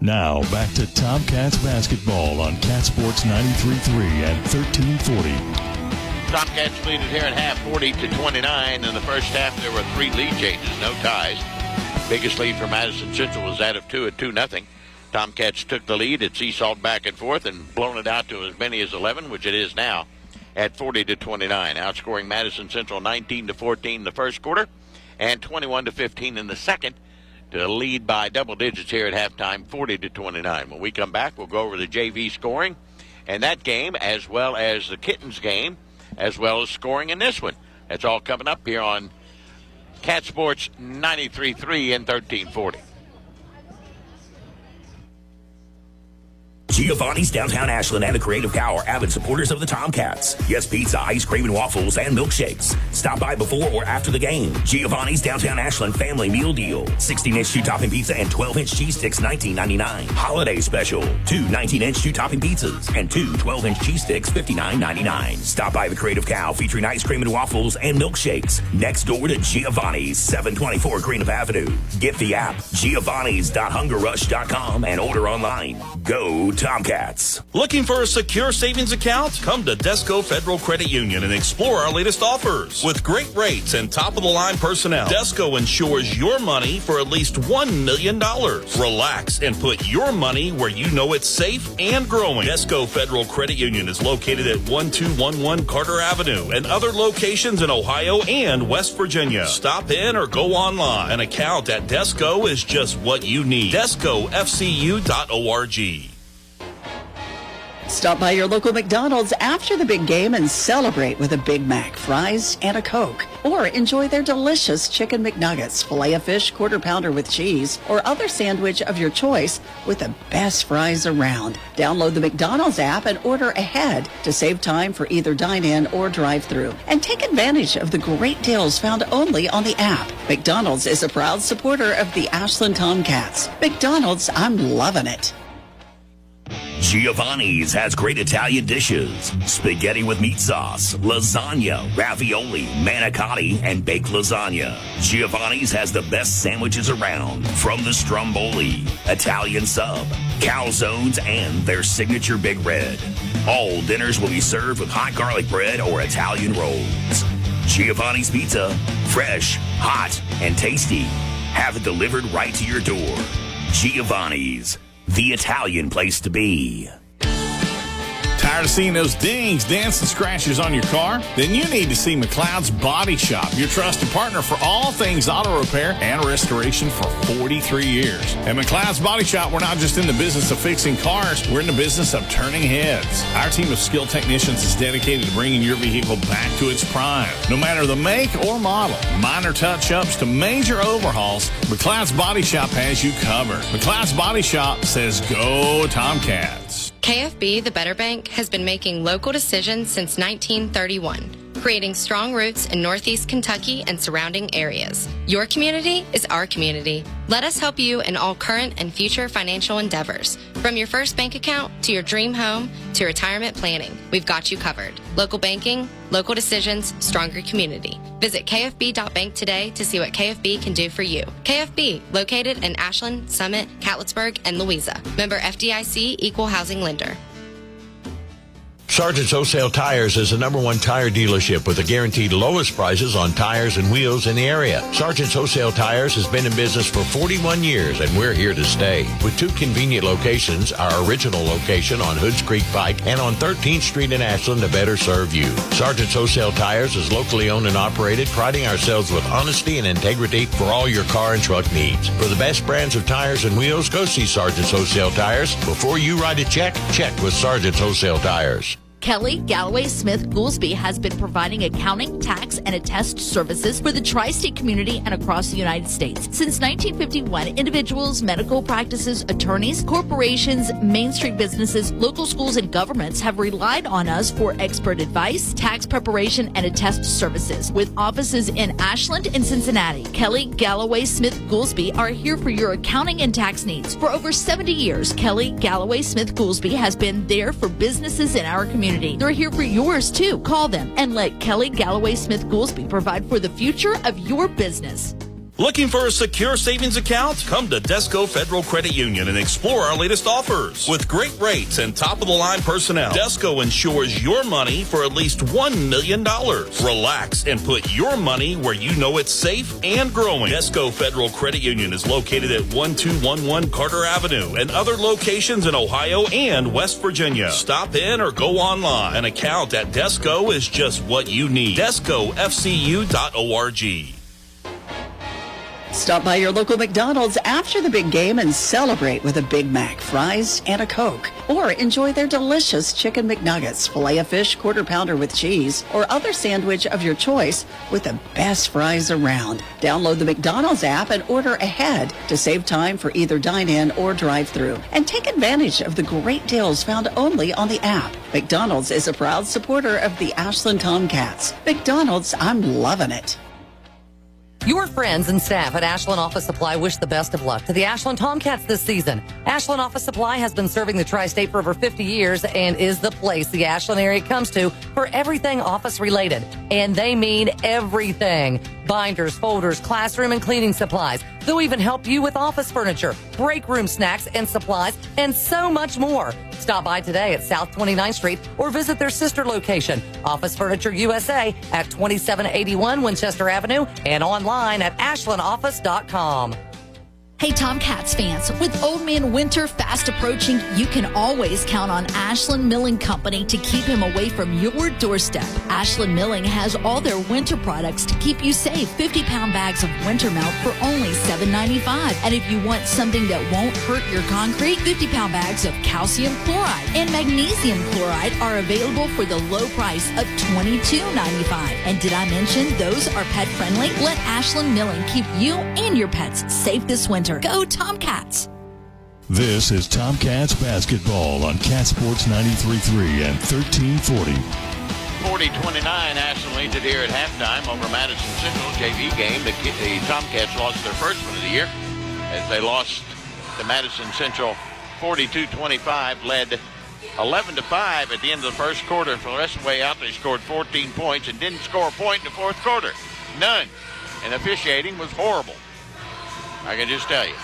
Now back to Tomcats basketball on Cat Sports 93.3 and 1340. Tomcats lead it here at half 40-29. In the first half, there were 3 lead changes, no ties. Biggest lead for Madison Central was that of 2 at 2-0. Tomcats took the lead. It seesawed back and forth and blown it out to as many as 11, which it is now at 40-29. Outscoring Madison Central 19-14 in the first quarter and 21-15 in the second, to lead by double digits here at halftime, 40-29. When we come back, we'll go over the JV scoring and that game, as well as the Kittens game, as well as scoring in this one. That's all coming up here on Cat Sports 93.3 and 1340. Giovanni's Downtown Ashland and the Creative Cow are avid supporters of the Tomcats. Yes, pizza, ice cream, and waffles, and milkshakes. Stop by before or after the game. Giovanni's Downtown Ashland Family Meal Deal. 16-inch 2-topping pizza and 12-inch cheese sticks, $19.99. Holiday Special. 2 19-inch 2-topping pizzas and 2 12-inch cheese sticks, $59.99. Stop by the Creative Cow featuring ice cream and waffles and milkshakes. Next door to Giovanni's, 724 Greenup Avenue. Get the app, giovannis.hungerrush.com, and order online. Go Tomcats. Looking for a secure savings account? Come to Desco Federal Credit Union and explore our latest offers. With great rates and top-of-the-line personnel, Desco insures your money for at least $1 million. Relax and put your money where you know it's safe and growing. Desco Federal Credit Union is located at 1211 Carter Avenue and other locations in Ohio and West Virginia. Stop in or go online. An account at Desco is just what you need. DescoFCU.org. Stop by your local McDonald's after the big game and celebrate with a Big Mac, fries, and a Coke. Or enjoy their delicious Chicken McNuggets, Filet-O-Fish, Quarter Pounder with cheese, or other sandwich of your choice with the best fries around. Download the McDonald's app and order ahead to save time for either dine-in or drive-thru. And take advantage of the great deals found only on the app. McDonald's is a proud supporter of the Ashland Tomcats. McDonald's, I'm loving it. Giovanni's has great Italian dishes. Spaghetti with meat sauce, lasagna, ravioli, manicotti, and baked lasagna. Giovanni's has the best sandwiches around, from the stromboli, Italian sub, calzones, and their signature Big Red. All dinners will be served with hot garlic bread or Italian rolls. Giovanni's Pizza, fresh, hot, and tasty. Have it delivered right to your door. Giovanni's, the Italian place to be. Tired of seeing those dings, dents, and scratches on your car? Then you need to see McLeod's Body Shop, your trusted partner for all things auto repair and restoration for 43 years. At McLeod's Body Shop, we're not just in the business of fixing cars, we're in the business of turning heads. Our team of skilled technicians is dedicated to bringing your vehicle back to its prime. No matter the make or model, minor touch-ups to major overhauls, McLeod's Body Shop has you covered. McLeod's Body Shop says go Tomcats. KFB, the Better Bank, has been making local decisions since 1931, creating strong roots in Northeast Kentucky and surrounding areas. Your community is our community. Let us help you in all current and future financial endeavors. From your first bank account to your dream home to retirement planning, we've got you covered. Local banking, local decisions, stronger community. Visit kfb.bank today to see what KFB can do for you. KFB, located in Ashland, Summit, Catlettsburg, and Louisa. Member FDIC, Equal Housing Lender. Sargent's Wholesale Tires is the #1 tire dealership with the guaranteed lowest prices on tires and wheels in the area. Sargent's Wholesale Tires has been in business for 41 years, and we're here to stay. With 2 convenient locations, our original location on Hoods Creek Pike and on 13th Street in Ashland to better serve you. Sargent's Wholesale Tires is locally owned and operated, priding ourselves with honesty and integrity for all your car and truck needs. For the best brands of tires and wheels, go see Sargent's Wholesale Tires. Before you write a check with Sargent's Wholesale Tires. Kelly Galloway Smith Goolsby has been providing accounting, tax, and attest services for the tri-state community and across the United States. Since 1951, individuals, medical practices, attorneys, corporations, Main Street businesses, local schools, and governments have relied on us for expert advice, tax preparation, and attest services. With offices in Ashland and Cincinnati, Kelly Galloway Smith Goolsby are here for your accounting and tax needs. For over 70 years, Kelly Galloway Smith Goolsby has been there for businesses in our community. They're here for yours too. Call them and let Kelly Galloway Smith Goolsby provide for the future of your business. Looking for a secure savings account? Come to Desco Federal Credit Union and explore our latest offers. With great rates and top-of-the-line personnel, Desco insures your money for at least $1 million. Relax and put your money where you know it's safe and growing. Desco Federal Credit Union is located at 1211 Carter Avenue and other locations in Ohio and West Virginia. Stop in or go online. An account at Desco is just what you need. DescoFCU.org. Stop by your local McDonald's after the big game and celebrate with a Big Mac, fries, and a Coke. Or enjoy their delicious Chicken McNuggets, Filet-O-Fish, Quarter Pounder with cheese, or other sandwich of your choice with the best fries around. Download the McDonald's app and order ahead to save time for either dine-in or drive-thru. And take advantage of the great deals found only on the app. McDonald's is a proud supporter of the Ashland Tomcats. McDonald's, I'm loving it. Your friends and staff at Ashland Office Supply wish the best of luck to the Ashland Tomcats this season. Ashland Office Supply has been serving the tri-state for over 50 years and is the place the Ashland area comes to for everything office related. And they mean everything. Binders, folders, classroom and cleaning supplies. They'll even help you with office furniture, break room snacks and supplies, and so much more. Stop by today at South 29th Street or visit their sister location, Office Furniture USA at 2781 Winchester Avenue and online at ashlandoffice.com. Hey Tomcats fans, with Old Man Winter fast approaching, you can always count on Ashland Milling Company to keep him away from your doorstep. Ashland Milling has all their winter products to keep you safe. 50-pound bags of winter melt for only $7.95. And if you want something that won't hurt your concrete, 50-pound bags of calcium chloride and magnesium chloride are available for the low price of $22.95. And did I mention those are pet friendly? Let Ashland Milling keep you and your pets safe this winter. Go Tomcats! This is Tomcats basketball on Cat Sports 93.3 and 1340. 40-29, Ashland leads it here at halftime over Madison Central JV game. The Tomcats lost their first one of the year as they lost to Madison Central 42-25, led 11-5 at the end of the first quarter. For the rest of the way out, they scored 14 points and didn't score a point in the fourth quarter. None. And officiating was horrible, I can just tell you.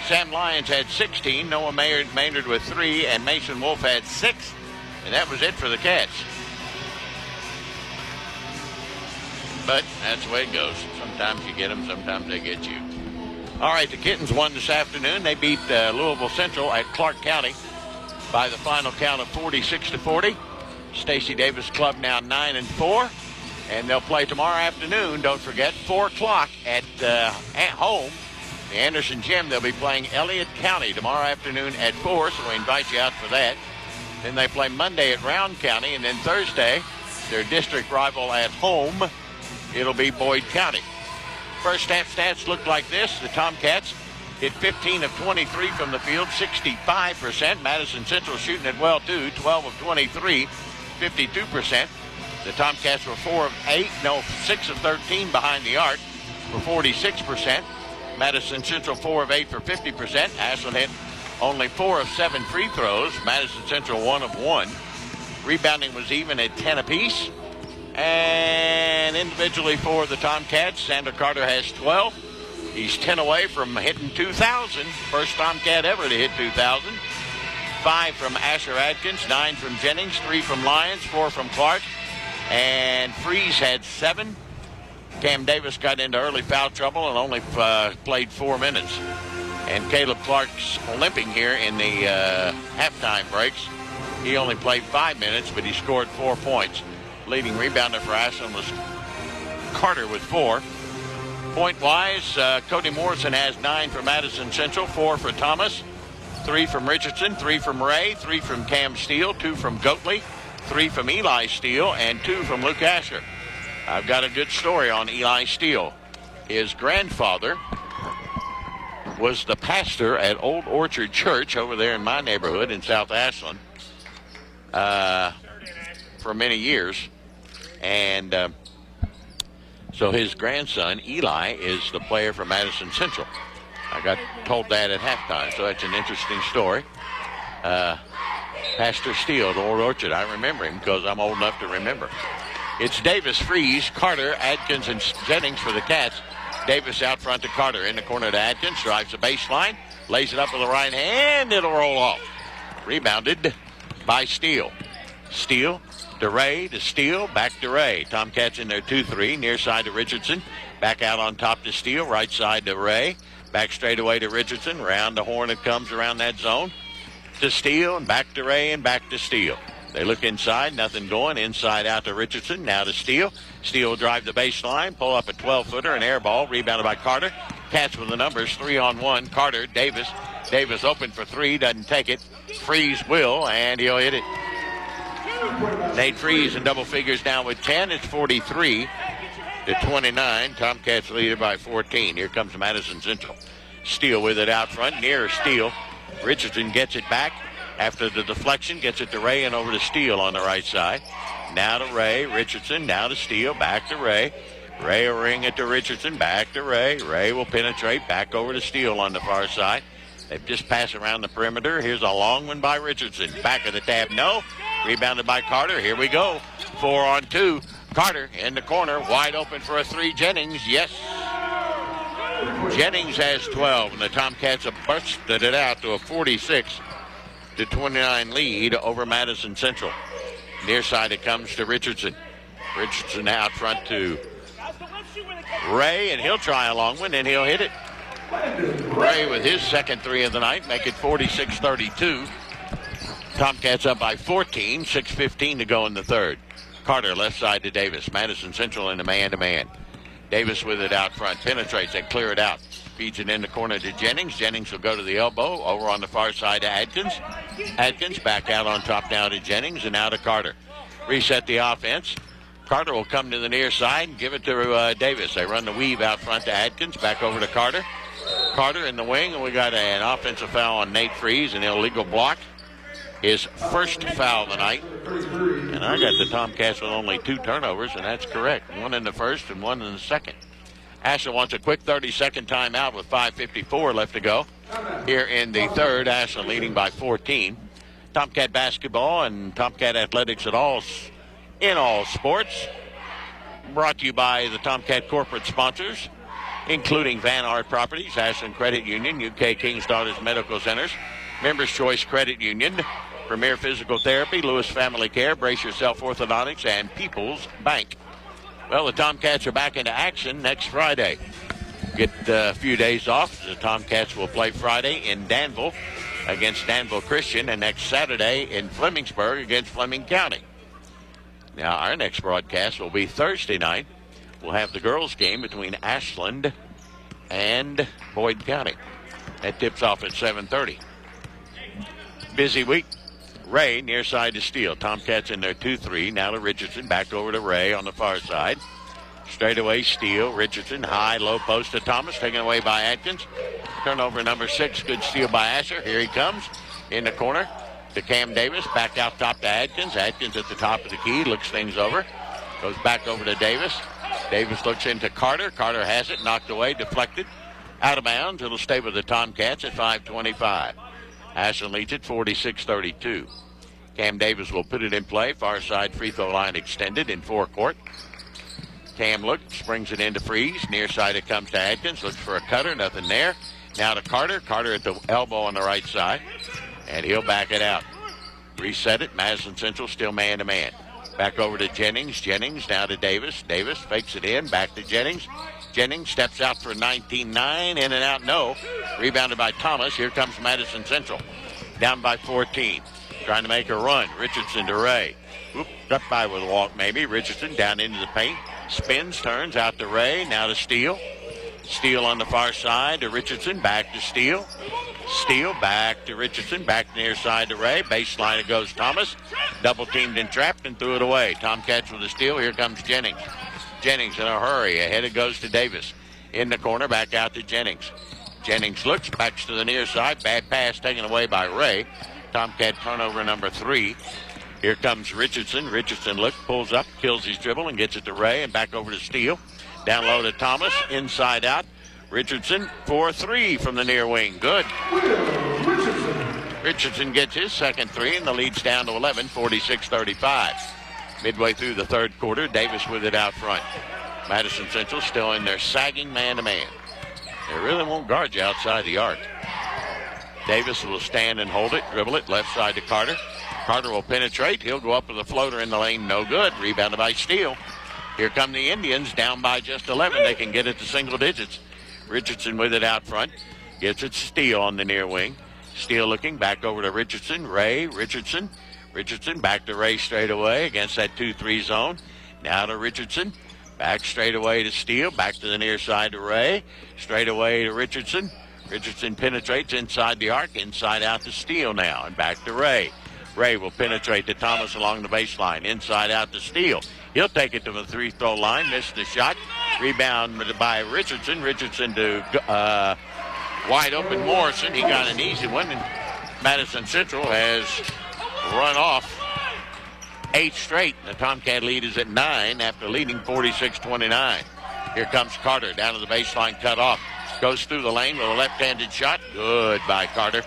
Sam Lyons had 16, Noah Maynard with 3, and Mason Wolf had 6. And that was it for the Cats. But that's the way it goes. Sometimes you get them, sometimes they get you. All right, the Kittens won this afternoon. They beat Louisville Central at Clark County by the final count of 46-40. Stacey Davis Club now 9-4. And they'll play tomorrow afternoon, don't forget, 4 o'clock at home. The Anderson Gym, they'll be playing Elliott County tomorrow afternoon at 4, so we invite you out for that. Then they play Monday at Round County, and then Thursday, their district rival at home, it'll be Boyd County. First half stats look like this. The Tomcats hit 15 of 23 from the field, 65%. Madison Central shooting it well, too, 12 of 23, 52%. The Tomcats were 6 of 13 behind the arc for 46%. Madison Central 4 of 8 for 50%. Ashland hit only 4 of 7 free throws. Madison Central 1 of 1. Rebounding was even at 10 apiece. And individually for the Tomcats, Sander Carter has 12. He's 10 away from hitting 2,000. First Tomcat ever to hit 2,000. 5 from Asher Adkins, 9 from Jennings, 3 from Lyons, 4 from Clark. And Freeze had 7. Cam Davis got into early foul trouble and only played 4 minutes. And Caleb Clark's limping here in the halftime breaks. He only played 5 minutes, but he scored 4 points. Leading rebounder for Ashland was Carter with 4. Point-wise, Cody Morrison has 9 for Madison Central, 4 for Thomas, 3 from Richardson, 3 from Ray, 3 from Cam Steele, 2 from Goatley, 3 from Eli Steele, and 2 from Luke Asher. I've got a good story on Eli Steele. His grandfather was the pastor at Old Orchard Church over there in my neighborhood in South Ashland for many years. And so his grandson, Eli, is the player for Madison Central. I got told that at halftime, so that's an interesting story. Pastor Steele at Old Orchard. I remember him because I'm old enough to remember. It's Davis, Freeze, Carter, Adkins, and Jennings for the Cats. Davis out front to Carter. In the corner to Adkins. Drives the baseline. Lays it up with the right hand. It'll roll off. Rebounded by Steele. Steele to Ray to Steele. Back to Ray. Tomcats in there 2-3. Near side to Richardson. Back out on top to Steele. Right side to Ray. Back straight away to Richardson. Round the horn it comes around that zone. To Steele and back to Ray and back to Steele. They look inside, nothing going. Inside out to Richardson, now to Steele. Steele will drive the baseline, pull up a 12-footer, an air ball, rebounded by Carter. Cats with the numbers, 3-on-1. Carter, Davis. Davis open for 3, doesn't take it. Freeze will, and he'll hit it. Nate Freeze in double figures now with 10. It's 43-29. Tomcats lead it by 14. Here comes Madison Central. Steele with it out front, near Steele. Richardson gets it back. After the deflection, gets it to Ray and over to Steele on the right side. Now to Ray, Richardson, now to Steele, back to Ray. Ray will ring it to Richardson, back to Ray. Ray will penetrate, back over to Steele on the far side. They've just passed around the perimeter. Here's a long one by Richardson. Back of the tab, no. Rebounded by Carter. Here we go. 4-on-2. Carter in the corner, wide open for a 3. Jennings, yes. Jennings has 12, and the Tomcats have busted it out to a 46-29 lead over Madison Central. Near side it comes to Richardson. Richardson out front to Ray, and he'll try a long one, and he'll hit it. Ray with his second 3 of the night, make it 46-32. Tomcats up by 14, 6:15 to go in the third. Carter left side to Davis. Madison Central in a man-to-man. Davis with it out front, penetrates and clear it out. Feeds it in the corner to Jennings. Jennings will go to the elbow, over on the far side to Adkins. Adkins back out on top now to Jennings and now to Carter. Reset the offense. Carter will come to the near side and give it to Davis. They run the weave out front to Adkins, back over to Carter. Carter in the wing, and we got an offensive foul on Nate Freeze, an illegal block. His first foul of the night. And I got the Tomcats with only 2 turnovers, and that's correct. 1 in the first and 1 in the second. Ashland wants a quick 30-second timeout with 5:54 left to go. Here in the third, Ashland leading by 14. Tomcat basketball and Tomcat athletics in all sports. Brought to you by the Tomcat corporate sponsors, including Van Art Properties, Ashland Credit Union, UK King's Daughters Medical Centers, Members Choice Credit Union, Premier Physical Therapy, Lewis Family Care, Brace Yourself Orthodontics, and People's Bank. Well, the Tomcats are back into action next Friday. Get a few days off. The Tomcats will play Friday in Danville against Danville Christian, and next Saturday in Flemingsburg against Fleming County. Now, our next broadcast will be Thursday night. We'll have the girls' game between Ashland and Boyd County. That tips off at 7:30. Busy week. Ray near side to Steele. Tomcats in their 2-3. Now to Richardson. Back over to Ray on the far side. Straight away, Steele. Richardson. High, low post to Thomas. Taken away by Atkins. Turnover number 6. Good steal by Asher. Here he comes in the corner to Cam Davis. Back out top to Atkins. Atkins at the top of the key. Looks things over. Goes back over to Davis. Davis looks into Carter. Carter has it. Knocked away. Deflected. Out of bounds. It'll stay with the Tomcats at 5:25. Ashland leads it 46-32. Cam Davis will put it in play. Far side free throw line extended in forecourt. Cam looks, brings it into Freeze. Near side it comes to Atkins. Looks for a cutter. Nothing there. Now to Carter. Carter at the elbow on the right side. And he'll back it out. Reset it. Madison Central still man-to-man. Back over to Jennings. Jennings now to Davis. Davis fakes it in. Back to Jennings. Jennings steps out for 19-9. In and out, no. Rebounded by Thomas. Here comes Madison Central. Down by 14. Trying to make a run. Richardson to Ray. Oop, got by with a walk maybe. Richardson down into the paint. Spins, turns out to Ray. Now to Steele. Steele on the far side to Richardson. Back to Steele. Steele back to Richardson. Back near side to Ray. Baseline it goes Thomas. Double teamed and trapped and threw it away. Tomcats with a steal. Here comes Jennings. Jennings in a hurry. Ahead it goes to Davis. In the corner, back out to Jennings. Jennings looks, backs to the near side. Bad pass taken away by Ray. Tomcat turnover number 3. Here comes Richardson. Richardson looks, pulls up, kills his dribble, and gets it to Ray. And back over to Steele. Down low to Thomas. Inside out. Richardson, 4-3 from the near wing. Good. Richardson gets his second 3, and the lead's down to 11, 46-35. Midway through the third quarter, Davis with it out front. Madison Central still in there sagging man-to-man. They really won't guard you outside the arc. Davis will stand and hold it, dribble it, left side to Carter. Carter will penetrate. He'll go up with a floater in the lane, no good. Rebounded by Steele. Here come the Indians, down by just 11. They can get it to single digits. Richardson with it out front. Gets it to Steele on the near wing. Steele looking back over to Richardson. Ray, Richardson. Richardson back to Ray straight away against that 2-3 zone. Now to Richardson. Back straight away to Steele. Back to the near side to Ray. Straight away to Richardson. Richardson penetrates inside the arc. Inside out to Steele now. And back to Ray. Ray will penetrate to Thomas along the baseline. Inside out to Steele. He'll take it to the free-throw line. Missed the shot. Rebound by Richardson. Richardson to wide open Morrison. He got an easy one. And Madison Central has run off 8 straight. The Tomcat lead is at 9 after leading 46-29. Here comes Carter down to the baseline, cut off. Goes through the lane with a left-handed shot. Good by Carter.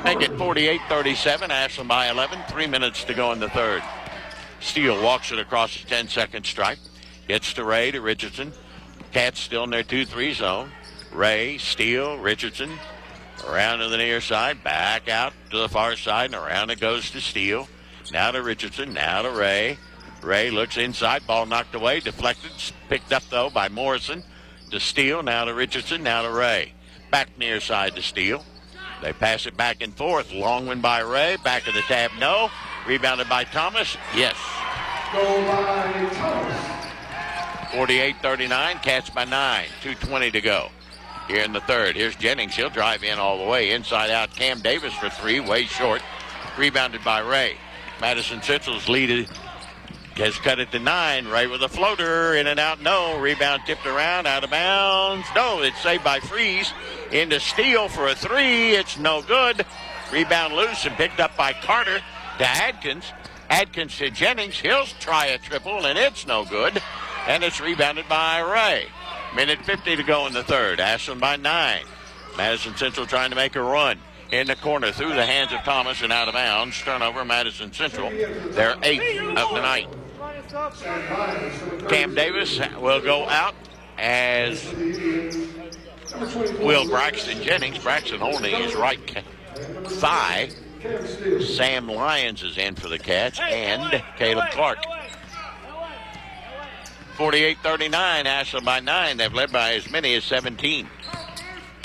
Make it 48-37. Ashland by 11. 3 minutes to go in the third. Steele walks it across the 10-second stripe. Gets to Ray to Richardson. Cats still in their 2-3 zone. Ray, Steele, Richardson. Around to the near side. Back out to the far side. And around it goes to Steele. Now to Richardson. Now to Ray. Ray looks inside. Ball knocked away. Deflected. Picked up, though, by Morrison. To Steele. Now to Richardson. Now to Ray. Back near side to Steele. They pass it back and forth. Long one by Ray. Back of the tab, no. Rebounded by Thomas. Yes. 48-39. Cats by 9. 2:20 to go. Here in the third. Here's Jennings. He'll drive in all the way. Inside out. Cam Davis for 3. Way short. Rebounded by Ray. Madison Central's lead has cut it to 9. Ray with a floater. In and out. No. Rebound tipped around. Out of bounds. No. It's saved by Freeze. Into Steele for a 3. It's no good. Rebound loose and picked up by Carter to Adkins. Adkins to Jennings. He'll try a triple, and it's no good. And it's rebounded by Ray. Minute 50 to go in the third. Ashland by 9. Madison Central trying to make a run. in the corner through the hands of Thomas and out of bounds. Turnover, Madison Central. Their 8th of the night. Cam Davis will go out as will Braxton Jennings. Braxton holding his right thigh. Sam Lyons is in for the Cats, and Caleb Clark. 48-39, Ashland by 9. They've led by as many as 17.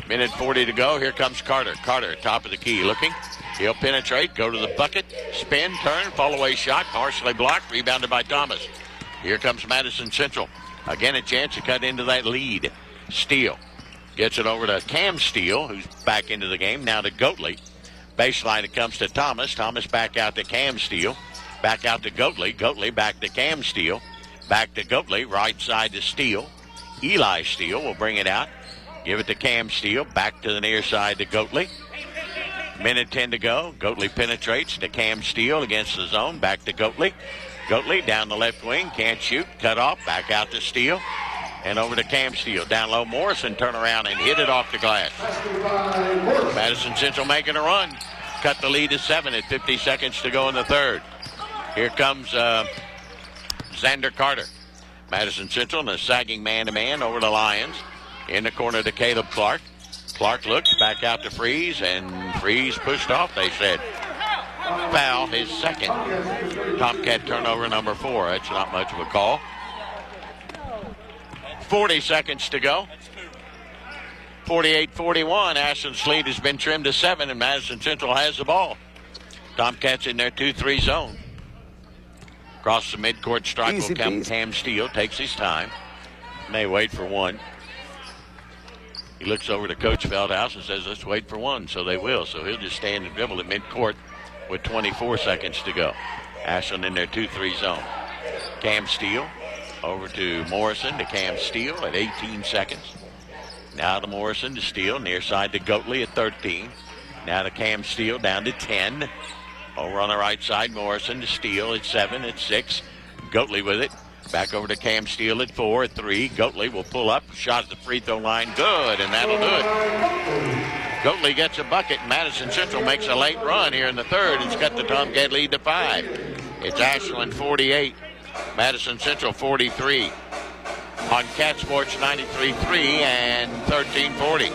Minute 40 to go. Here comes Carter. Carter, top of the key, looking. He'll penetrate, go to the bucket, spin, turn, fall away shot, partially blocked, rebounded by Thomas. Here comes Madison Central. Again, a chance to cut into that lead. Steele gets it over to Cam Steele, who's back into the game. Now to Goatley. Baseline, it comes to Thomas. Thomas back out to Cam Steele. Back out to Goatley. Goatley back to Cam Steele. Back to Goatley. Right side to Steele. Eli Steele will bring it out. Give it to Cam Steele. Back to the near side to Goatley. Minute 10 to go. Goatley penetrates to Cam Steele against the zone. Back to Goatley. Goatley down the left wing. Can't shoot. Cut off. Back out to Steele. And over to Cam Steele. Down low, Morrison turn around and hit it off the glass. Madison Central making a run. Cut the lead to 7 at 50 seconds to go in the third. Here comes Xander Carter. Madison Central in a sagging man-to-man over to Lyons. In the corner to Caleb Clark. Clark looks back out to Freeze, and Freeze pushed off, they said. Foul, his second. Tomcat turnover number 4. That's not much of a call. 40 seconds to go. 48-41. Ashland's lead has been trimmed to 7, and Madison Central has the ball. Tomcats in their 2-3 zone. Across the midcourt stripe will come Cam Steele. Takes his time. And they wait for one. He looks over to Coach Feldhouse and says, let's wait for one. So they will. So he'll just stand and dribble at midcourt with 24 seconds to go. Ashland in their 2-3 zone. Cam Steele over to Morrison to Cam Steele at 18 seconds. Now to Morrison to Steele, near side to Goatley at 13. Now to Cam Steele down to 10. Over on the right side, Morrison to Steele at 7, at 6. Goatley with it. Back over to Cam Steele at 4, at 3. Goatley will pull up, shot at the free throw line, good, and that'll do it. Goatley gets a bucket. Madison Central makes a late run here in the third. It's got the Tomcat lead to 5. It's Ashland 48. Madison Central 43 on Cat Sports 93.3 and 1340.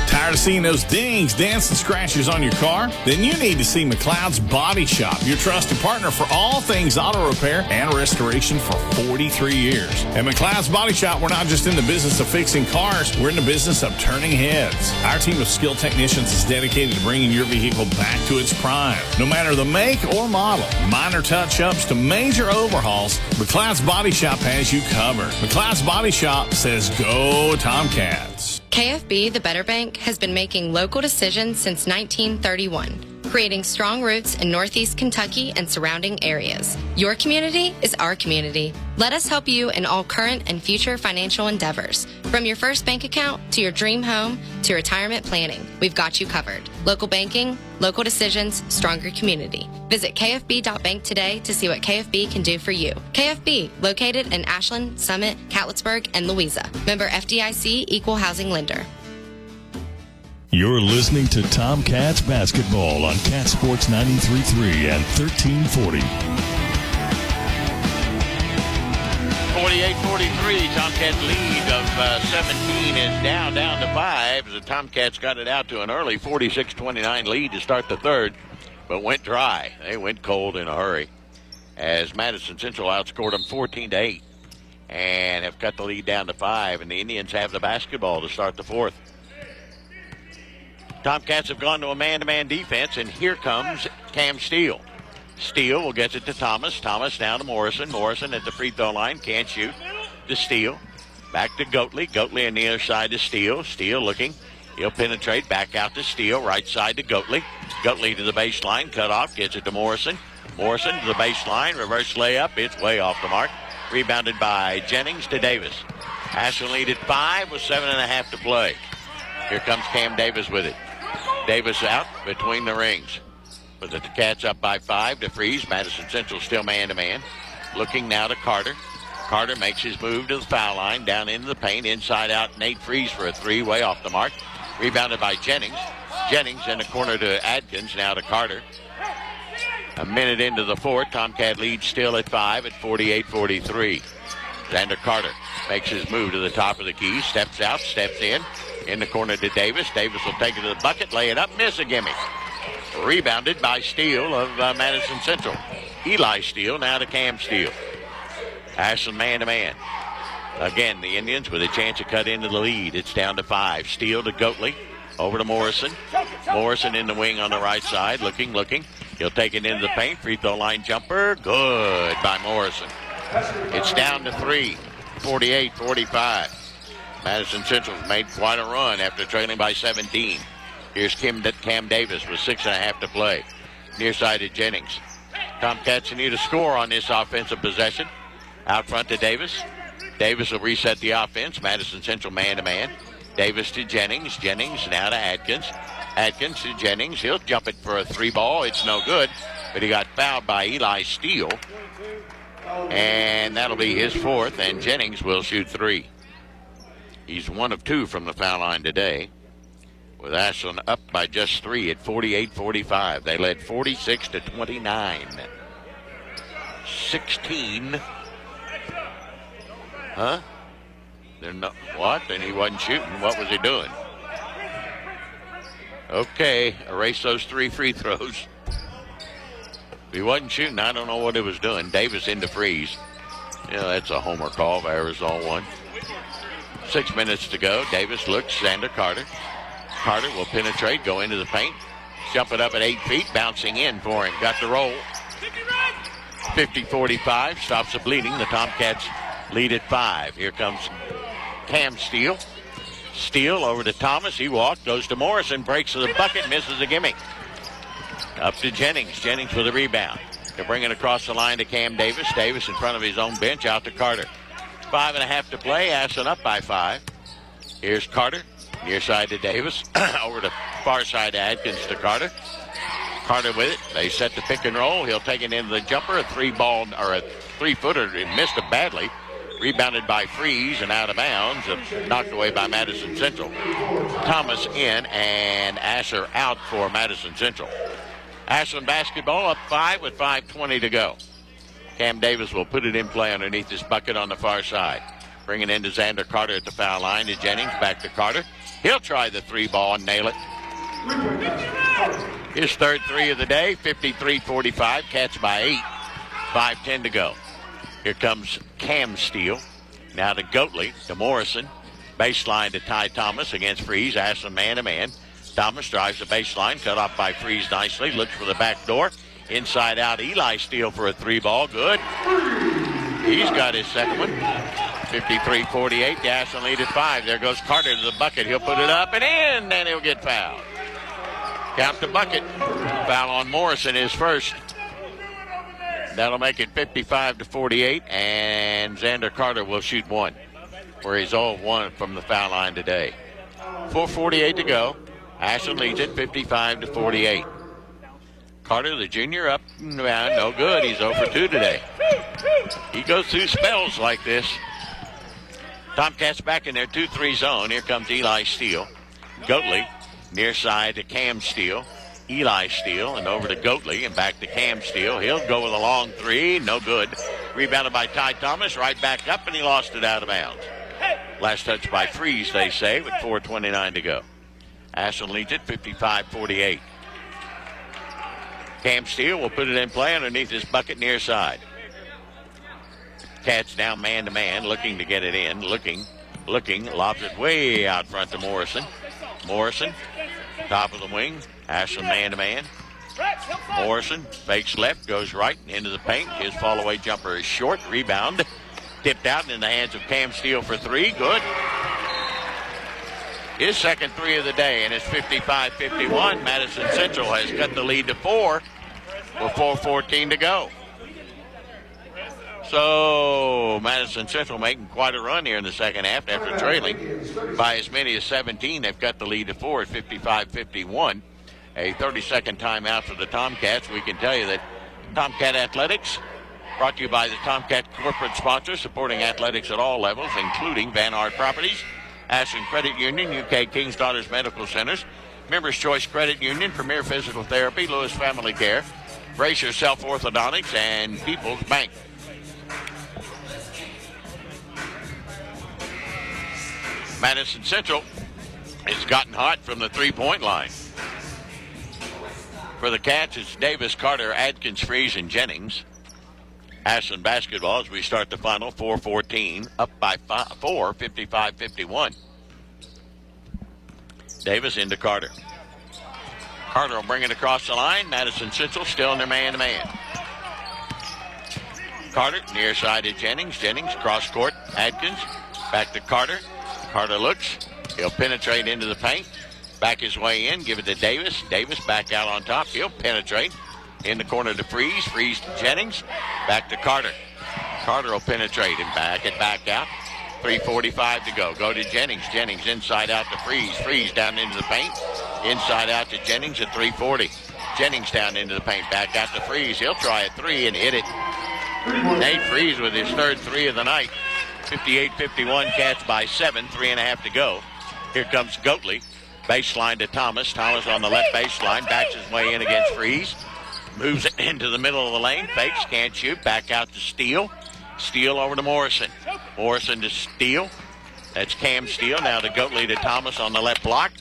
Tired of seeing those dings, dents, and scratches on your car? Then you need to see McLeod's Body Shop, your trusted partner for all things auto repair and restoration for 43 years. At McLeod's Body Shop, we're not just in the business of fixing cars, we're in the business of turning heads. Our team of skilled technicians is dedicated to bringing your vehicle back to its prime. No matter the make or model, minor touch-ups to major overhauls, McLeod's Body Shop has you covered. McLeod's Body Shop says go Tomcats. KFB, the Better Bank, has been making local decisions since 1931, creating strong roots in Northeast Kentucky and surrounding areas. Your community is our community. Let us help you in all current and future financial endeavors. From your first bank account to your dream home to retirement planning, we've got you covered. Local banking, local decisions, stronger community. Visit kfb.bank today to see what KFB can do for you. KFB, located in Ashland, Summit, Catlettsburg, and Louisa. Member FDIC, Equal Housing Lender. You're listening to Tomcats basketball on Cat Sports 93.3 and 1340. 48-43, Tomcats lead of 17 is down to 5. The Tomcats got it out to an early 46-29 lead to start the third, but went dry. They went cold in a hurry as Madison Central outscored them 14-8 and have cut the lead down to 5, and the Indians have the basketball to start the fourth. Tomcats have gone to a man-to-man defense, and here comes Cam Steele. Steele will get it to Thomas. Thomas down to Morrison. Morrison at the free throw line. Can't shoot. To Steele. Back to Goatley. Goatley on the other side to Steele. Steele looking. He'll penetrate. Back out to Steele. Right side to Goatley. Goatley to the baseline. Cut off. Gets it to Morrison. Morrison to the baseline. Reverse layup. It's way off the mark. Rebounded by Jennings to Davis. Ashland lead at 5 with 7.5 to play. Here comes Cam Davis with it. Davis out between the rings. With the Cats up by 5 to Freeze. Madison Central still man-to-man. Looking now to Carter. Carter makes his move to the foul line. Down into the paint. Inside out Nate Freeze for a 3. Way off the mark. Rebounded by Jennings. Jennings in the corner to Adkins, now to Carter. A minute into the fourth, Tomcat lead still at 5 at 48-43. Xander Carter makes his move to the top of the key, steps out, steps in the corner to Davis. Davis will take it to the bucket, lay it up, miss a gimme. Rebounded by Steele of Madison Central. Eli Steele now to Cam Steele. Ashland man-to-man. Again, the Indians with a chance to cut into the lead. It's down to 5. Steele to Goatley. Over to Morrison. Morrison in the wing on the right side. Looking. He'll take it into the paint. Free throw line jumper. Good by Morrison. It's down to 3. 48-45. Madison Central's made quite a run after trailing by 17. Here's Cam Davis with 6.5 to play. Near side to Jennings. Tomcats need a score on this offensive possession. Out front to Davis. Davis will reset the offense. Madison Central man-to-man. Davis to Jennings. Jennings now to Adkins. Adkins to Jennings. He'll jump it for a 3-ball. It's no good, but he got fouled by Eli Steele. And that'll be his 4th, and Jennings will shoot 3. He's 1 of 2 from the foul line today, with Ashland up by just 3 at 48-45. They led 46-29. 16. Huh? They're not, what? And he wasn't shooting. What was he doing? Okay, erase those 3 free throws. If he wasn't shooting, I don't know what he was doing. Davis into freeze. Yeah, that's a homer call if I ever saw one. 6 minutes to go. Davis looks. Xander Carter. Carter will penetrate, go into the paint. Jump it up at 8 feet. Bouncing in for him. Got the roll. 50-45. Stops the bleeding. The Tomcats lead at 5. Here comes Cam Steele. Steele over to Thomas. He walked. Goes to Morrison. Breaks to the bucket. Misses a gimme. Up to Jennings. Jennings with a rebound. They'll bring it across the line to Cam Davis. Davis in front of his own bench. Out to Carter. 5.5 to play. Ashland up by 5. Here's Carter. Near side to Davis. Over to far side to Adkins to Carter. Carter with it. They set the pick and roll. He'll take it into the jumper. A 3-ball or a 3-footer. He missed it badly. Rebounded by Freeze and out of bounds. Knocked away by Madison Central. Thomas in and Asher out for Madison Central. Ashland basketball up 5 with 5:20 to go. Cam Davis will put it in play underneath this bucket on the far side. Bring it into Xander Carter at the foul line to Jennings. Back to Carter. He'll try the 3-ball and nail it. His 3rd 3 of the day. 53-45. Cats by 8. 5:10 to go. Here comes Cam Steele. Now to Goatley, to Morrison. Baseline to Ty Thomas against Freeze. Ashland man-to-man. Thomas drives the baseline, cut off by Freeze nicely. Looks for the back door. Inside out, Eli Steele for a 3-ball. Good. He's got his second one. 53-48. The Ashland lead at 5. There goes Carter to the bucket. He'll put it up and in, and he'll get fouled. Count the bucket. Foul on Morrison, his first. That'll make it 55-48, and Xander Carter will shoot 1, where he's 0-1 from the foul line today. 4:48 to go. Ashland leads it 55-48. Carter, the junior, up and around. No good. He's 0 for 2 today. He goes through spells like this. Tomcats back in their 2-3 zone. Here comes Eli Steele. Goatley near side to Cam Steele. Eli Steele and over to Goatley and back to Cam Steele. He'll go with a long 3. No good. Rebounded by Ty Thomas. Right back up, and he lost it out of bounds. Last touch by Freeze, they say, with 4:29 to go. Ashland leads it 55-48. Cam Steele will put it in play underneath his bucket near side. Cats now man-to-man, looking to get it in. Looking, lobs it way out front to Morrison. Morrison, top of the wing. Ashland man-to-man. Morrison fakes left, goes right into the paint. His fall-away jumper is short. Rebound. Tipped out in the hands of Cam Steele for 3. Good. His second 3 of the day, and it's 55-51. Madison Central has cut the lead to 4 with 4:14 to go. So Madison Central making quite a run here in the second half after trailing by as many as 17. They've got the lead to 4 at 55-51. A 30-second timeout for the Tomcats. We can tell you that Tomcat Athletics, brought to you by the Tomcat corporate sponsor, supporting athletics at all levels, including Van Art Properties, Ashland Credit Union, UK King's Daughters Medical Centers, Members Choice Credit Union, Premier Physical Therapy, Lewis Family Care, Brace Yourself Orthodontics, and People's Bank. Madison Central has gotten hot from the three-point line. For the Cats, it's Davis, Carter, Adkins, Freeze, and Jennings. Ashland basketball as we start the final, 4-14, up by 4, 55-51. Davis into Carter. Carter will bring it across the line. Madison Central still in their man-to-man. Carter, near side to Jennings. Jennings, cross court. Adkins, back to Carter. Carter looks. He'll penetrate into the paint. Back his way in. Give it to Davis. Davis back out on top. He'll penetrate. In the corner to Freeze. Freeze to Jennings. Back to Carter. Carter will penetrate and back out. 3:45 to go. Go to Jennings. Jennings inside out to Freeze. Freeze down into the paint. Inside out to Jennings at 3:40. Jennings down into the paint. Back out to Freeze. He'll try a three and hit it. Nate Freeze with his third three of the night. 58-51. Cats by 7. 3.5 to go. Here comes Goatley. Baseline to Thomas. Thomas on the left baseline. Backs his way in against Freeze. Moves it into the middle of the lane. Fakes. Can't shoot. Back out to Steele. Steele over to Morrison. Morrison to Steele. That's Cam Steele. Now to Goatley to Thomas on the left block.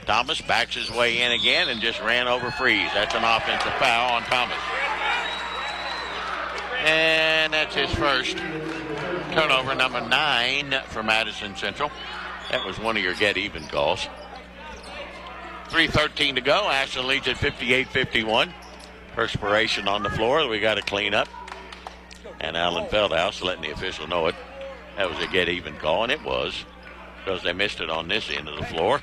Thomas backs his way in again and just ran over Freeze. That's an offensive foul on Thomas. And that's his first. Turnover number 9 for Madison Central. That was one of your get-even calls. 3:13 to go. Ashland leads at 58-51. Perspiration on the floor. We got to clean up. And Alan Feldhouse letting the official know it. That was a get-even call, and it was, because they missed it on this end of the floor.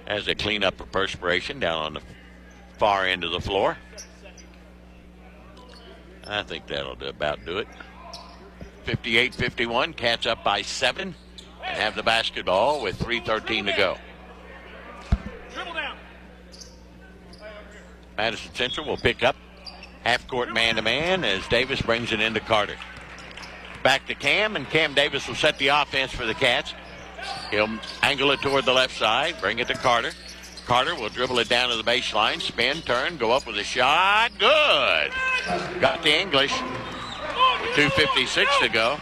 As they clean up for perspiration down on the far end of the floor. I think that'll about do it. 58-51, Cats up by 7 and have the basketball with 3:13 to go. Madison Central will pick up half-court man-to-man as Davis brings it into Carter. Back to Cam, and Cam Davis will set the offense for the Cats. He'll angle it toward the left side, bring it to Carter. Carter will dribble it down to the baseline, spin, turn, go up with a shot. Good. Got the English. With 2:56 to go.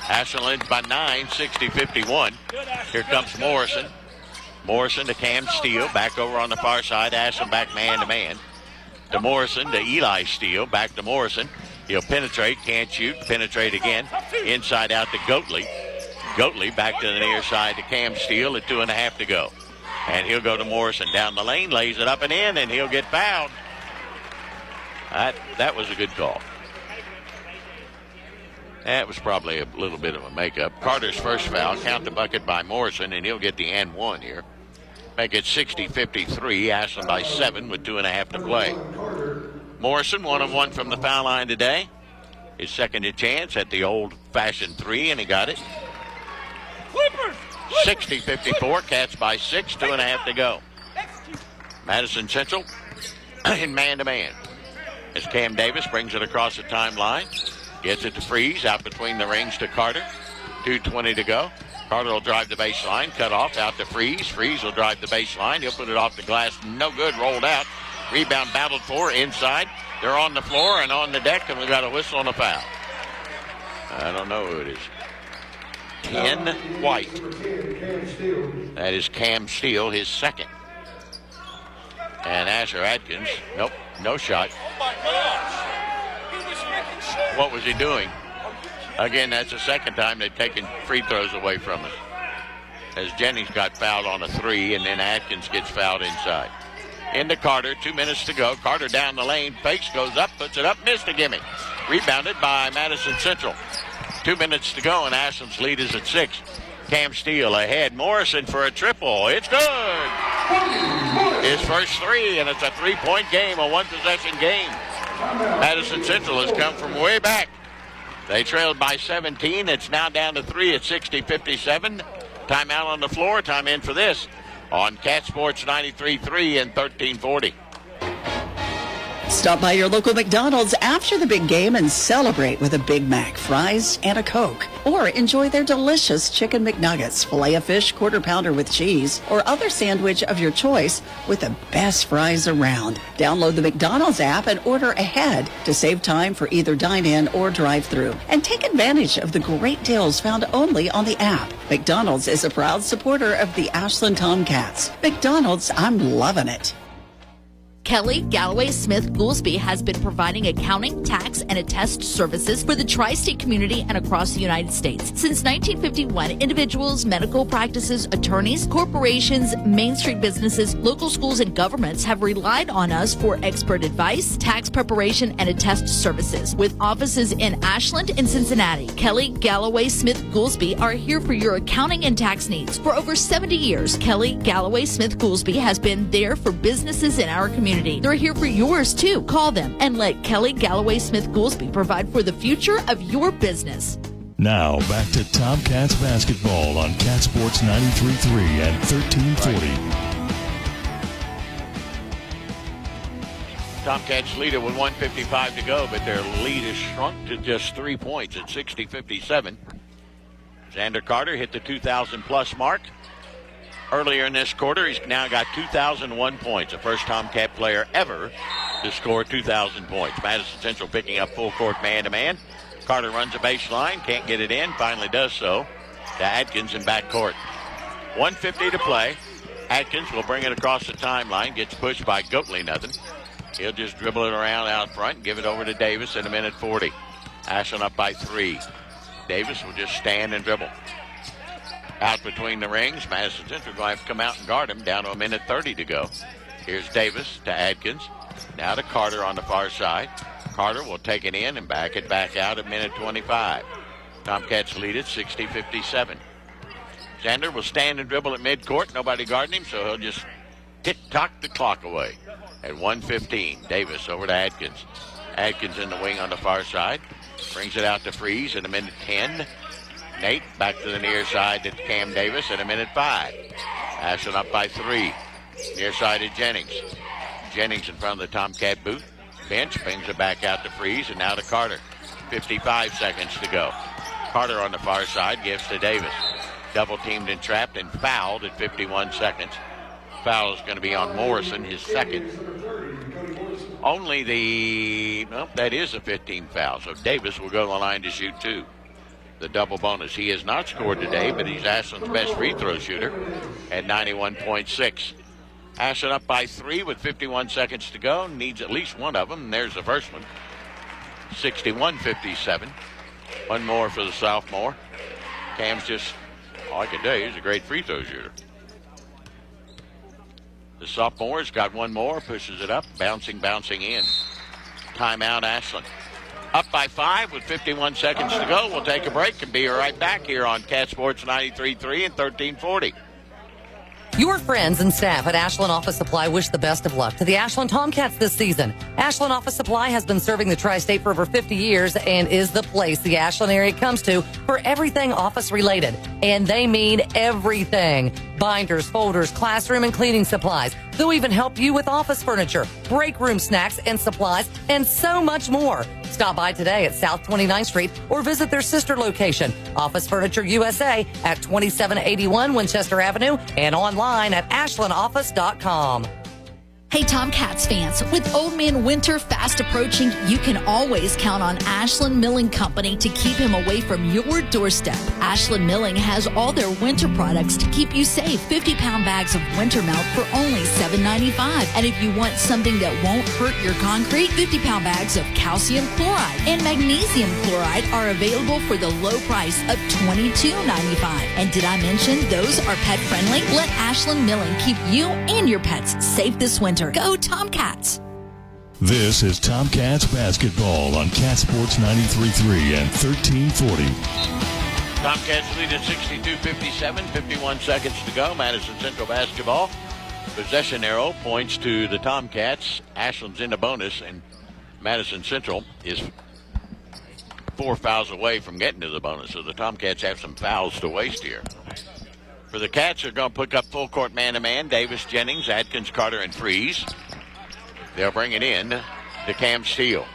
Ashland leads by 9, 60-51. Here comes Morrison. Morrison to Cam Steele, back over on the far side. Ashland back man-to-man. To Morrison, to Eli Steele, back to Morrison. He'll penetrate, can't shoot, penetrate again. Inside out to Goatley. Goatley back to the near side to Cam Steele at 2.5 to go. And he'll go to Morrison down the lane, lays it up and in, and he'll get fouled. That was a good call. That was probably a little bit of a makeup. Carter's first foul, count the bucket by Morrison, and he'll get the and one here. Make it 60-53, Ashland by 7 with 2.5 to play. Morrison, 1 of 1 from the foul line today. His second chance at the old-fashioned 3, and he got it. 60-54, Cats by 6, 2.5 to go. Madison Central in man-to-man. As Cam Davis brings it across the timeline. Gets it to Freeze, out between the rings to Carter. 2:20 to go. Carter will drive the baseline, cut off, out to Freeze. Freeze will drive the baseline. He'll put it off the glass. No good, rolled out. Rebound battled for inside. They're on the floor and on the deck, and we got a whistle and a foul. I don't know who it is. Ken White. That is Cam Steele, his second. And Asher Atkins, nope, no shot. What was he doing? Again, that's the second time they've taken free throws away from us. As Jennings got fouled on a 3, and then Atkins gets fouled inside. Into Carter, 2 minutes to go. Carter down the lane, fakes, goes up, puts it up, missed a gimme. Rebounded by Madison Central. 2 minutes to go, and Ashland's lead is at 6. Cam Steele ahead. Morrison for a triple. It's good. His first 3, and it's a 3-point game, a 1-possession game. Madison Central has come from way back. They trailed by 17. It's now down to 3 at 60-57. Timeout on the floor. Time in for this on Cat Sports 93.3 and 1340. Stop by your local McDonald's after the big game and celebrate with a Big Mac, fries, and a Coke. Or enjoy their delicious Chicken McNuggets, Filet-O-Fish, Quarter Pounder with cheese, or other sandwich of your choice with the best fries around. Download the McDonald's app and order ahead to save time for either dine-in or drive-thru. And take advantage of the great deals found only on the app. McDonald's is a proud supporter of the Ashland Tomcats. McDonald's, I'm loving it. Kelly Galloway Smith Goolsby has been providing accounting, tax, and attest services for the tri-state community and across the United States. Since 1951, individuals, medical practices, attorneys, corporations, Main Street businesses, local schools, and governments have relied on us for expert advice, tax preparation, and attest services. With offices in Ashland and Cincinnati, Kelly Galloway Smith Goolsby are here for your accounting and tax needs. For over 70 years, Kelly Galloway Smith Goolsby has been there for businesses in our community. They're here for yours, too. Call them and let Kelly Galloway Smith Goolsby provide for the future of your business. Now, back to Tomcats basketball on Cat Sports 93.3 and 1340. Tomcats lead it with 1:55 to go, but their lead is shrunk to just 3 points at 60-57. Xander Carter hit the 2,000-plus mark. Earlier in this quarter, he's now got 2,001 points, the first Tomcat player ever to score 2,000 points. Madison Central picking up full court man-to-man. Carter runs a baseline, can't get it in, finally does so to Adkins in backcourt. 1:50 to play. Adkins will bring it across the timeline, gets pushed by Goatley, nothing. He'll just dribble it around out front and give it over to Davis in a minute 40. Ashland up by 3. Davis will just stand and dribble. Out between the rings, Madison Central going to have to come out and guard him down to a minute 30 to go. Here's Davis to Adkins. Now to Carter on the far side. Carter will take it in and back it back out at minute 25. Tomcats lead it 60-57. Xander will stand and dribble at midcourt. Nobody guarding him, so he'll just tick-tock the clock away. At 1:15, Davis over to Adkins. Adkins in the wing on the far side. Brings it out to Freeze in a minute 10. Nate back to the near side to Cam Davis at a minute 5. Ashland up by 3. Near side to Jennings. Jennings in front of the Tomcat booth. Bench brings it back out to Freeze and now to Carter. 55 seconds to go. Carter on the far side gives to Davis. Double teamed and trapped and fouled at 51 seconds. Foul is going to be on Morrison, his second. That is a 15 foul. So Davis will go to the line to shoot 2. The double bonus. He has not scored today, but he's Ashland's best free throw shooter at 91.6. Ashland up by 3 with 51 seconds to go. Needs at least one of them, and there's the first one. 61-57. One more for the sophomore. Cam's just, all I can tell you, he's a great free throw shooter. The sophomore's got one more, pushes it up, bouncing in. Timeout, Ashland. Up by 5 with 51 seconds to go. We'll take a break and be right back here on Cat Sports 93.3 and 1340. Your friends and staff at Ashland Office Supply wish the best of luck to the Ashland Tomcats this season. Ashland Office Supply has been serving the tri-state for over 50 years and is the place the Ashland area comes to for everything office related. And they mean everything. Binders, folders, classroom and cleaning supplies. They'll even help you with office furniture, break room snacks and supplies, and so much more. Stop by today at South 29th Street or visit their sister location, Office Furniture USA at 2781 Winchester Avenue and online at ashlandoffice.com. Hey Tomcats fans, with Old Man Winter fast approaching, you can always count on Ashland Milling Company to keep him away from your doorstep. Ashland Milling has all their winter products to keep you safe. 50-pound bags of winter melt for only $7.95. And if you want something that won't hurt your concrete, 50-pound bags of calcium chloride and magnesium chloride are available for the low price of $22.95. And did I mention those are pet friendly? Let Ashland Milling keep you and your pets safe this winter. Go Tomcats! This is Tomcats basketball on Cat Sports 93.3 and 1340. Tomcats lead at 62-57, 51 seconds to go. Madison Central basketball. Possession arrow points to the Tomcats. Ashland's in the bonus, and Madison Central is 4 fouls away from getting to the bonus, so the Tomcats have some fouls to waste here. For the Cats, they're going to pick up full court man-to-man. Davis, Jennings, Adkins, Carter, and Freeze. They'll bring it in to to Cam Steele.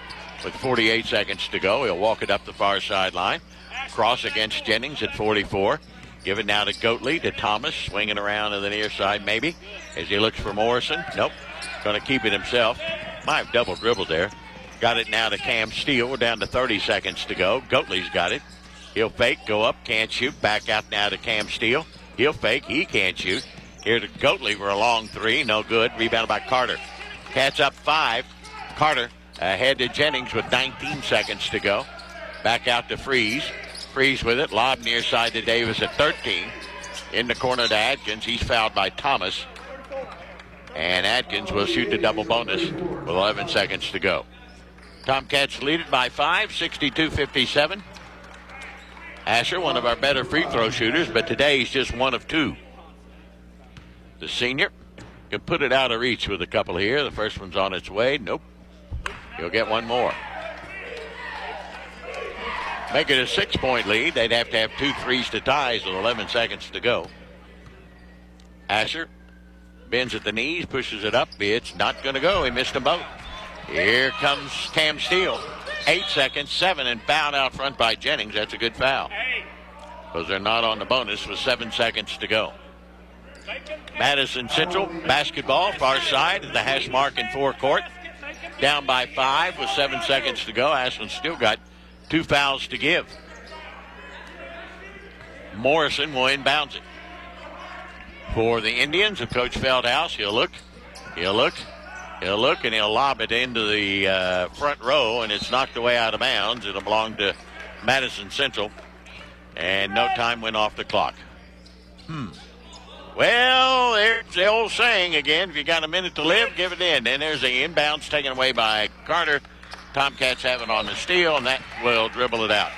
With 48 seconds to go, he'll walk it up the far sideline. Cross against Jennings at 44. Give it now to Goatley, to Thomas, swinging around to the near side maybe, as he looks for Morrison. Nope, going to keep it himself. Might have double dribbled there. Got it now to Cam Steele. We're down to 30 seconds to go. Goatley's got it. He'll fake, go up, can't shoot. Back out now to Cam Steele. He'll fake, he can't shoot. Here to Goatley for a long three, no good. Rebounded by Carter. Cats up 5. Carter ahead to Jennings with 19 seconds to go. Back out to Freeze. Freeze with it. Lob near side to Davis at 13. In the corner to Adkins. He's fouled by Thomas. And Adkins will shoot the double bonus with 11 seconds to go. Tomcats lead it by 5, 62-57. Asher, one of our better free throw shooters, but today he's just 1 of 2. The senior can put it out of reach with a couple here. The first one's on its way. Nope. He'll get one more. Make it a 6-point lead. They'd have to have 2 threes to ties with 11 seconds to go. Asher bends at the knees, pushes it up. It's not going to go. He missed them both. Here comes Cam Steele. 8 seconds, 7, and fouled out front by Jennings. That's a good foul, because they're not on the bonus with 7 seconds to go. Madison Central basketball, far side at the hash mark in forecourt. Down by 5 with 7 seconds to go. Ashland still got 2 fouls to give. Morrison will inbounds it. For the Indians of Coach Feldhouse, he'll look, and he'll lob it into the front row, and it's knocked away out of bounds. It'll belong to Madison Central, and no time went off the clock. Well, there's the old saying again, if you got a minute to live, give it in. And there's the inbounds taken away by Carter. Tomcats have it on the steal, and that will dribble it out.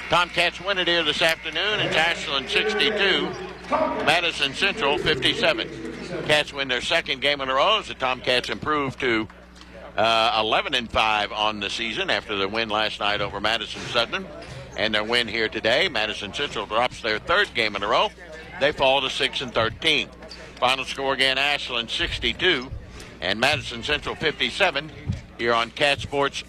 Tomcats win it here this afternoon. It's Ashland 62, Madison Central 57. Cats win their second game in a row as the Tomcats improve to 11-5 on the season after their win last night over Madison Southern. And their win here today, Madison Central drops their third game in a row. They fall to 6-13. Final score again, Ashland 62 and Madison Central 57 here on Cat Sports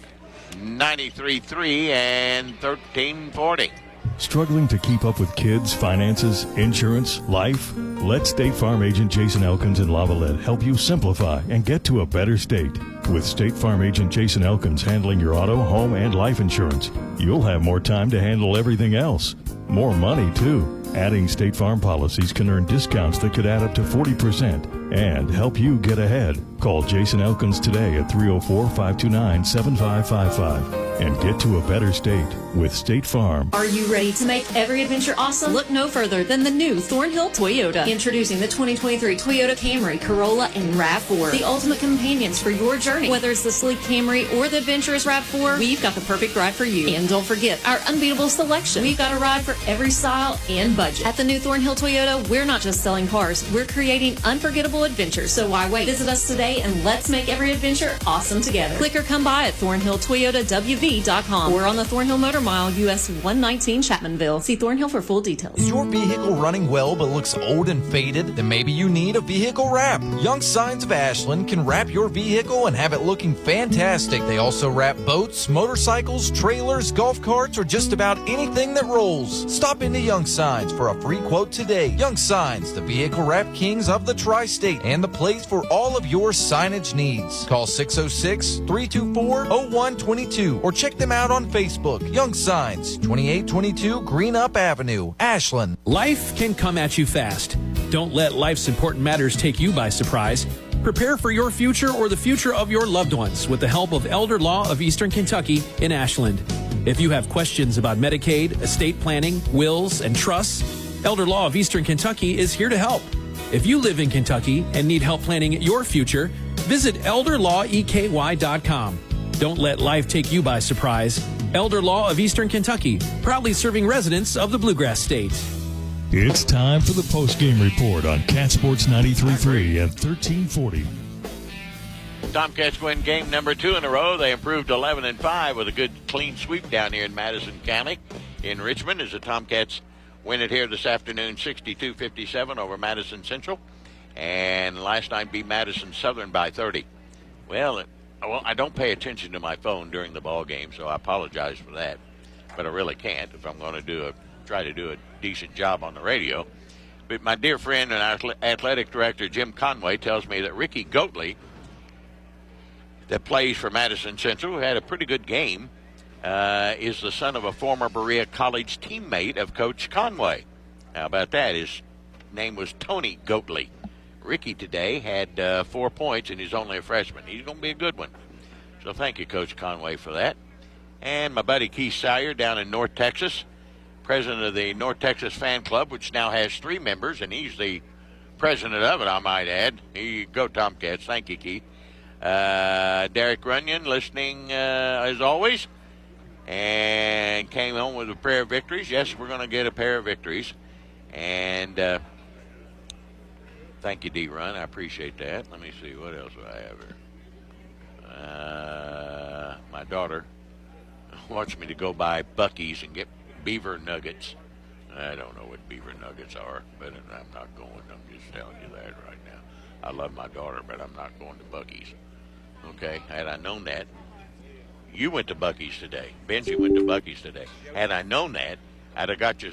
93.3 and 1340. Struggling to keep up with kids, finances, insurance, life? Let State Farm agent Jason Elkins in Lavalette help you simplify and get to a better state. With State Farm agent Jason Elkins handling your auto, home, and life insurance, you'll have more time to handle everything else. More money, too. Adding State Farm policies can earn discounts that could add up to 40% and help you get ahead. Call Jason Elkins today at 304-529-7555 and get to a better state with State Farm. Are you ready to make every adventure awesome? Look no further than the new Thornhill Toyota. Introducing the 2023 Toyota Camry, Corolla, and RAV4. The ultimate companions for your journey. Whether it's the sleek Camry or the adventurous RAV4, we've got the perfect ride for you. And don't forget our unbeatable selection. We've got a ride for every style and budget. At the new Thornhill Toyota, we're not just selling cars, we're creating unforgettable adventures. So why wait? Visit us today and let's make every adventure awesome together. Click or come by at ThornhillToyotaWV.com or on the Thornhill Motor Mile, US 119 Chapmanville. See Thornhill for full details. Is your vehicle running well but looks old and faded? Then maybe you need a vehicle wrap. Young Signs of Ashland can wrap your vehicle and have it looking fantastic. They also wrap boats, motorcycles, trailers, golf carts, or just about anything that rolls. Stop into Young Signs for a free quote today. Young Signs, the vehicle wrap kings of the tri-state and the place for all of your signage needs. Call 606-324-0122 or check them out on Facebook. Young Signs, 2822 Greenup Avenue, Ashland. Life can come at you fast. Don't let life's important matters take you by surprise. Prepare for your future or the future of your loved ones with the help of Elder Law of Eastern Kentucky in Ashland. If you have questions about Medicaid, estate planning, wills, and trusts, Elder Law of Eastern Kentucky is here to help. If you live in Kentucky and need help planning your future, visit elderlaweky.com. Don't let life take you by surprise. Elder Law of Eastern Kentucky, proudly serving residents of the Bluegrass State. It's time for the post-game report on Cat Sports 93.3 and 1340. Tomcats win game number 2 in a row. They improved 11-5 with a good clean sweep down here in Madison County. In Richmond, as the Tomcats win it here this afternoon, 62-57 over Madison Central. And last night beat Madison Southern by 30. Well, Well, I don't pay attention to my phone during the ball game, so I apologize for that. But I really can't if I'm going to try to do a decent job on the radio. But my dear friend and athletic director Jim Conway tells me that Ricky Goatley, that plays for Madison Central, who had a pretty good game, is the son of a former Berea College teammate of Coach Conway. How about that? His name was Tony Goatley. Ricky today had 4 points, and he's only a freshman. He's going to be a good one. So thank you, Coach Conway, for that. And my buddy Keith Sire down in North Texas, president of the North Texas Fan Club, which now has 3 members, and he's the president of it, I might add. Go Tomcats. Thank you, Keith. Derek Runyon listening as always, and came home with a pair of victories. Yes, we're going to get a pair of victories. And thank you, D-Run. I appreciate that. Let me see. What else do I have here? My daughter wants me to go buy Buc-ee's and get beaver nuggets. I don't know what beaver nuggets are, but I'm not going. I'm just telling you that right now. I love my daughter, but I'm not going to Buc-ee's. Okay, had I known that, you went to Buc-ee's today. Benji went to Buc-ee's today. Had I known that, I'd have got you.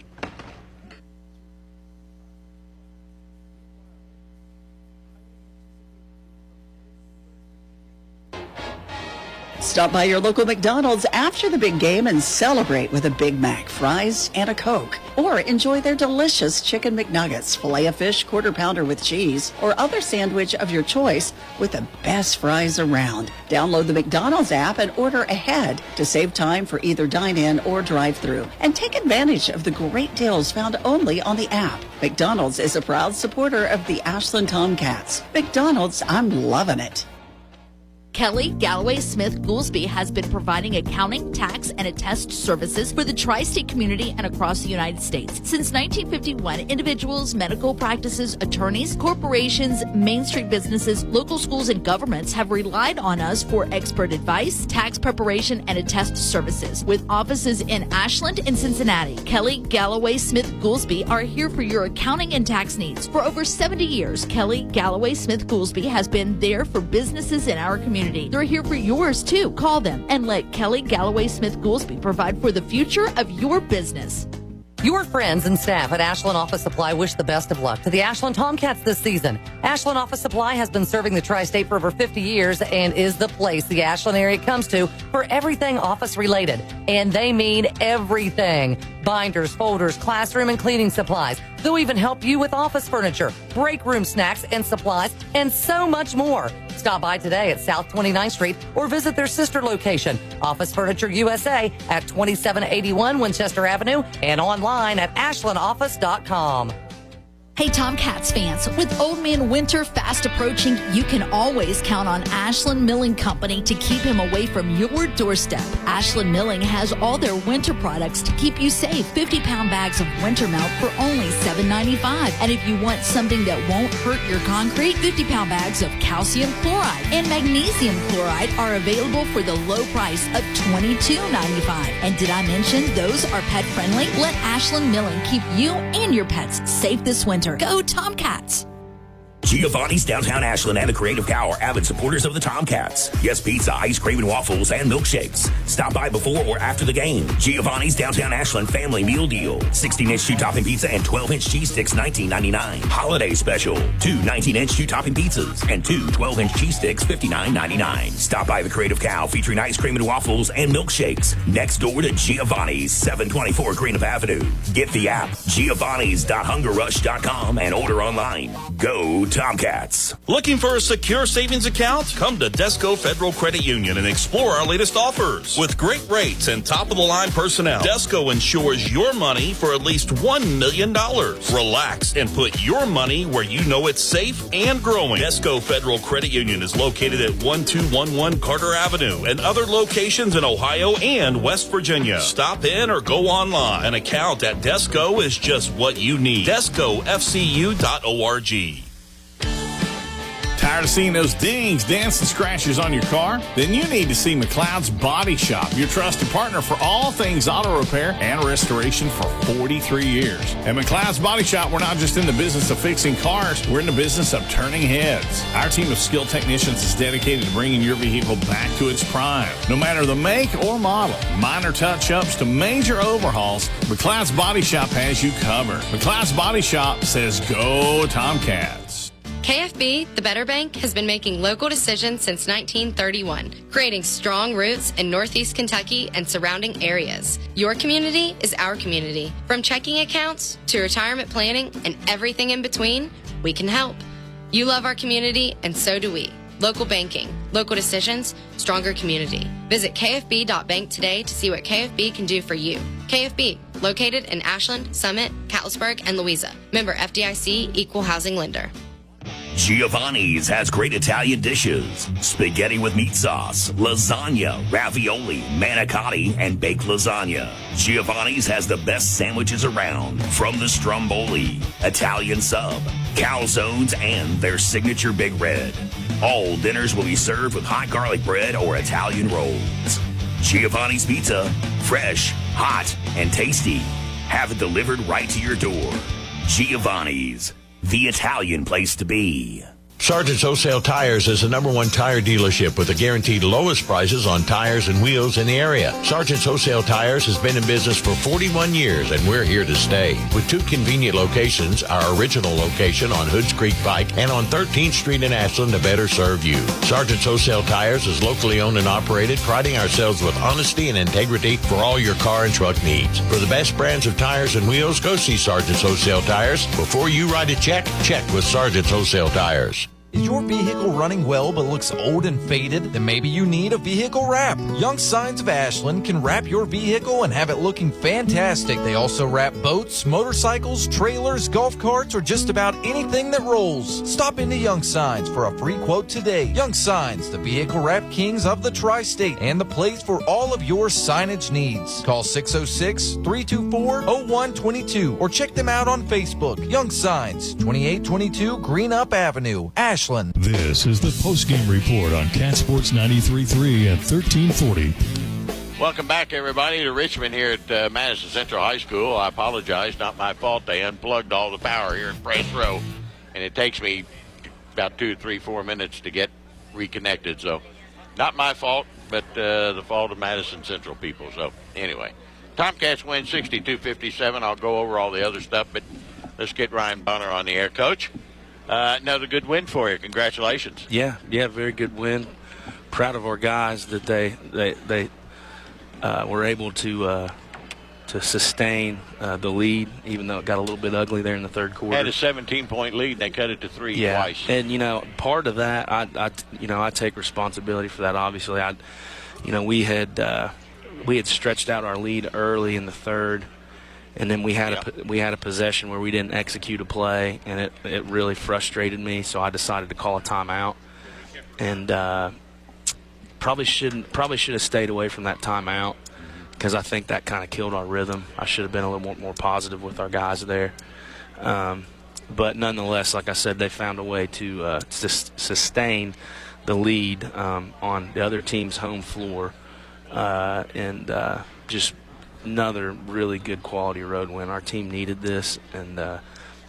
Stop by your local McDonald's after the big game and celebrate with a Big Mac, fries, and a Coke. Or enjoy their delicious Chicken McNuggets, Filet-O-Fish, Quarter Pounder with cheese, or other sandwich of your choice with the best fries around. Download the McDonald's app and order ahead to save time for either dine-in or drive-thru. And take advantage of the great deals found only on the app. McDonald's is a proud supporter of the Ashland Tomcats. McDonald's, I'm loving it. Kelly Galloway Smith Goolsby has been providing accounting, tax, and attest services for the tri-state community and across the United States. Since 1951, individuals, medical practices, attorneys, corporations, Main Street businesses, local schools, and governments have relied on us for expert advice, tax preparation, and attest services. With offices in Ashland and Cincinnati, Kelly Galloway Smith Goolsby are here for your accounting and tax needs. For over 70 years, Kelly Galloway Smith Goolsby has been there for businesses in our community. They're here for yours, too. Call them and let Kelly Galloway Smith Goolsby provide for the future of your business. Your friends and staff at Ashland Office Supply wish the best of luck to the Ashland Tomcats this season. Ashland Office Supply has been serving the tri-state for over 50 years and is the place the Ashland area comes to for everything office related. And they mean everything. Binders, folders, classroom and cleaning supplies. They'll even help you with office furniture, break room snacks and supplies, and so much more. Stop by today at South 29th Street or visit their sister location, Office Furniture USA at 2781 Winchester Avenue and online at ashlandoffice.com. Hey Tomcats fans, with Old Man Winter fast approaching, you can always count on Ashland Milling Company to keep him away from your doorstep. Ashland Milling has all their winter products to keep you safe. 50-pound bags of winter melt for only $7.95. And if you want something that won't hurt your concrete, 50-pound bags of calcium chloride and magnesium chloride are available for the low price of $22.95. And did I mention those are pet friendly? Let Ashland Milling keep you and your pets safe this winter. Go Tomcats! Giovanni's Downtown Ashland and the Creative Cow are avid supporters of the Tomcats. Yes, pizza, ice cream, and waffles, and milkshakes. Stop by before or after the game. Giovanni's Downtown Ashland Family Meal Deal. 16-inch 2-topping pizza and 12-inch cheese sticks, $19.99. Holiday Special. 2 19-inch 2-topping pizzas and 2 12-inch cheese sticks, $59.99. Stop by the Creative Cow featuring ice cream and waffles and milkshakes. Next door to Giovanni's, 724 Greenup Avenue. Get the app, giovanni's.hungerrush.com, and order online. Go Tomcats. Looking for a secure savings account? Come to Desco Federal Credit Union and explore our latest offers. With great rates and top-of-the-line personnel, Desco insures your money for at least $1 million. Relax and put your money where you know it's safe and growing. Desco Federal Credit Union is located at 1211 Carter Avenue and other locations in Ohio and West Virginia. Stop in or go online. An account at Desco is just what you need. DescoFCU.org. Tired of seeing those dings, dents, and scratches on your car? Then you need to see McLeod's Body Shop, your trusted partner for all things auto repair and restoration for 43 years. At McLeod's Body Shop, we're not just in the business of fixing cars, we're in the business of turning heads. Our team of skilled technicians is dedicated to bringing your vehicle back to its prime. No matter the make or model, minor touch-ups to major overhauls, McLeod's Body Shop has you covered. McLeod's Body Shop says go Tomcats. KFB, the Better Bank, has been making local decisions since 1931, creating strong roots in Northeast Kentucky and surrounding areas. Your community is our community. From checking accounts to retirement planning and everything in between, we can help. You love our community, and so do we. Local banking, local decisions, stronger community. Visit kfb.bank today to see what KFB can do for you. KFB, located in Ashland, Summit, Catlettsburg, and Louisa. Member FDIC, Equal Housing Lender. Giovanni's has great Italian dishes. Spaghetti with meat sauce, lasagna, ravioli, manicotti, and baked lasagna. Giovanni's has the best sandwiches around, from the stromboli, Italian sub, calzones, and their signature Big Red. All dinners will be served with hot garlic bread or Italian rolls. Giovanni's Pizza, fresh, hot, and tasty. Have it delivered right to your door. Giovanni's, the Italian place to be. Sargent's Wholesale Tires is the #1 tire dealership with the guaranteed lowest prices on tires and wheels in the area. Sargent's Wholesale Tires has been in business for 41 years, and we're here to stay. With 2 convenient locations, our original location on Hoods Creek Pike and on 13th Street in Ashland to better serve you. Sargent's Wholesale Tires is locally owned and operated, priding ourselves with honesty and integrity for all your car and truck needs. For the best brands of tires and wheels, go see Sargent's Wholesale Tires. Before you write a check with Sargent's Wholesale Tires. Is your vehicle running well but looks old and faded? Then maybe you need a vehicle wrap. Young Signs of Ashland can wrap your vehicle and have it looking fantastic. They also wrap boats, motorcycles, trailers, golf carts, or just about anything that rolls. Stop into Young Signs for a free quote today. Young Signs, the vehicle wrap kings of the tri-state and the place for all of your signage needs. Call 606-324-0122 or check them out on Facebook. Young Signs, 2822 Greenup Avenue, Ashland. This is the postgame report on Cat Sports 93.3 and 1340. Welcome back, everybody, to Richmond here at Madison Central High School. I apologize, not my fault. They unplugged all the power here in Press Row, and it takes me about 2, 3, 4 minutes to get reconnected. So, not my fault, but the fault of Madison Central people. So, anyway, Tomcats win 62-57. I'll go over all the other stuff, but let's get Ryan Bonner on the air, Coach. Another good win for you. Congratulations. Yeah, very good win. Proud of our guys that they were able to sustain the lead, even though it got a little bit ugly there in the third quarter. Had a 17-point lead, and they cut it to 3 twice. And part of that, I take responsibility for that. Obviously, we had stretched out our lead early in the third. And then we had a possession where we didn't execute a play, and it really frustrated me. So I decided to call a timeout, and probably should have stayed away from that timeout because I think that kind of killed our rhythm. I should have been a little more positive with our guys there, but nonetheless, like I said, they found a way to sustain the lead on the other team's home floor, and just another really good quality road win. Our team needed this, and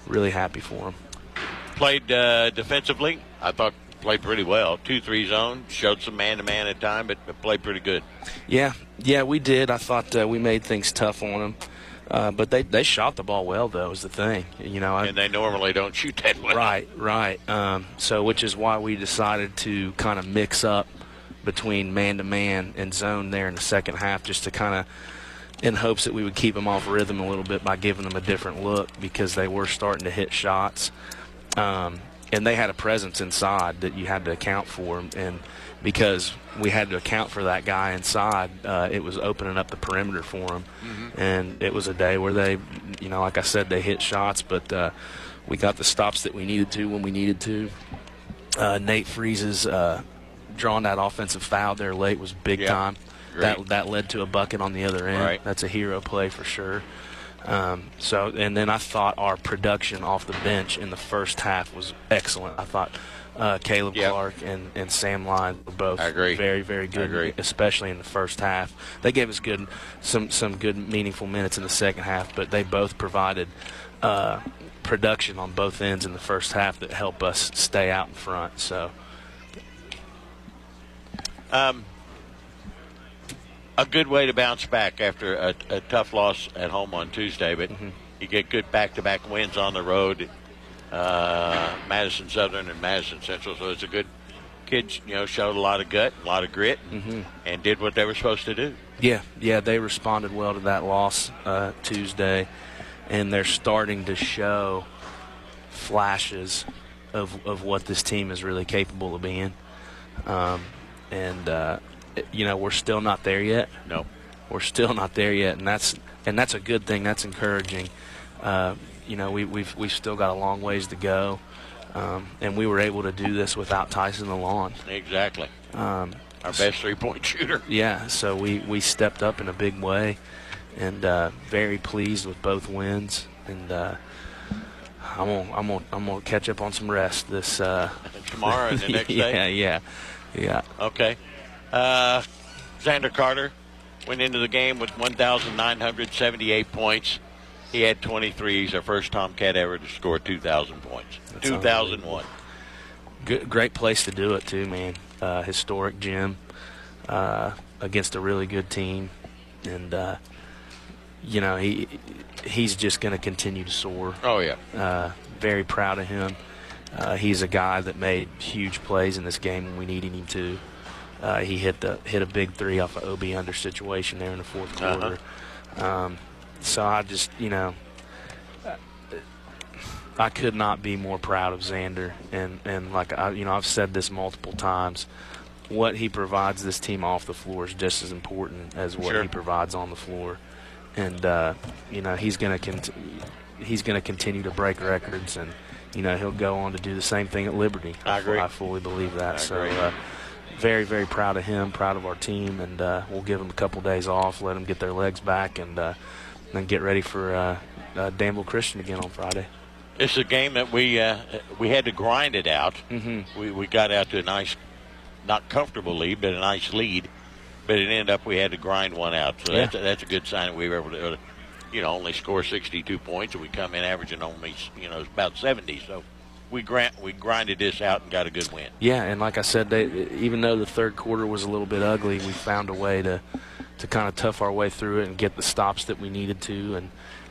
really happy for them. Played defensively. I thought played pretty well. 2-3 zone. Showed some man-to-man at time, but played pretty good. Yeah, we did. I thought we made things tough on them. But they shot the ball well, though, is the thing. And they normally don't shoot that well. Right. So which is why we decided to kind of mix up between man-to-man and zone there in the second half, just to kind of in hopes that we would keep them off rhythm a little bit by giving them a different look, because they were starting to hit shots. And they had a presence inside that you had to account for. And because we had to account for that guy inside, it was opening up the perimeter for them. Mm-hmm. And it was a day where they, like I said, they hit shots, but we got the stops that we needed to when we needed to. Nate Freeze's drawing that offensive foul there late was big time. That led to a bucket on the other end. Right. That's a hero play for sure. And then I thought our production off the bench in the first half was excellent. I thought Caleb Clark and Sam Lyons were both very, very good, especially in the first half. They gave us some good, meaningful minutes in the second half, but they both provided production on both ends in the first half that helped us stay out in front. So, a good way to bounce back after a tough loss at home on Tuesday, but you get good back-to-back wins on the road, Madison Southern and Madison Central. So it's a good kids, showed a lot of gut, a lot of grit, and did what they were supposed to do. Yeah, they responded well to that loss Tuesday, and they're starting to show flashes of what this team is really capable of being. We're still not there yet. No, we're still not there yet, and that's a good thing. That's encouraging. We've still got a long ways to go, and we were able to do this without Tyson DeLon. Exactly. Our best three-point shooter. Yeah, so we stepped up in a big way, and very pleased with both wins. And I'm gonna catch up on some rest this tomorrow and the next day. Yeah. Okay. Xander Carter went into the game with 1,978 points. He had 23. He's our first Tomcat ever to score 2,000 points. 2001. Great place to do it too, man. Historic gym against a really good team, and he's just going to continue to soar. Oh yeah. Very proud of him. He's a guy that made huge plays in this game when we needed him to. He hit a big three off an OB under situation there in the fourth quarter. So I just, I could not be more proud of Xander. And like I've said this multiple times, what he provides this team off the floor is just as important as what he provides on the floor. And he's going to continue to break records, and he'll go on to do the same thing at Liberty. I agree. I fully believe that. So very, very proud of him, proud of our team, and we'll give them a couple days off, let them get their legs back, and then get ready for Danville Christian again on Friday. It's a game that we had to grind it out. We got out to a nice, not comfortable lead, but a nice lead. But it ended up we had to grind one out. So that's a good sign that we were able to, only score 62 points, and we come in averaging only, about 70. So we grinded this out and got a good win. Yeah, and like I said, even though the third quarter was a little bit ugly, we found a way to kind of tough our way through it and get the stops that we needed to.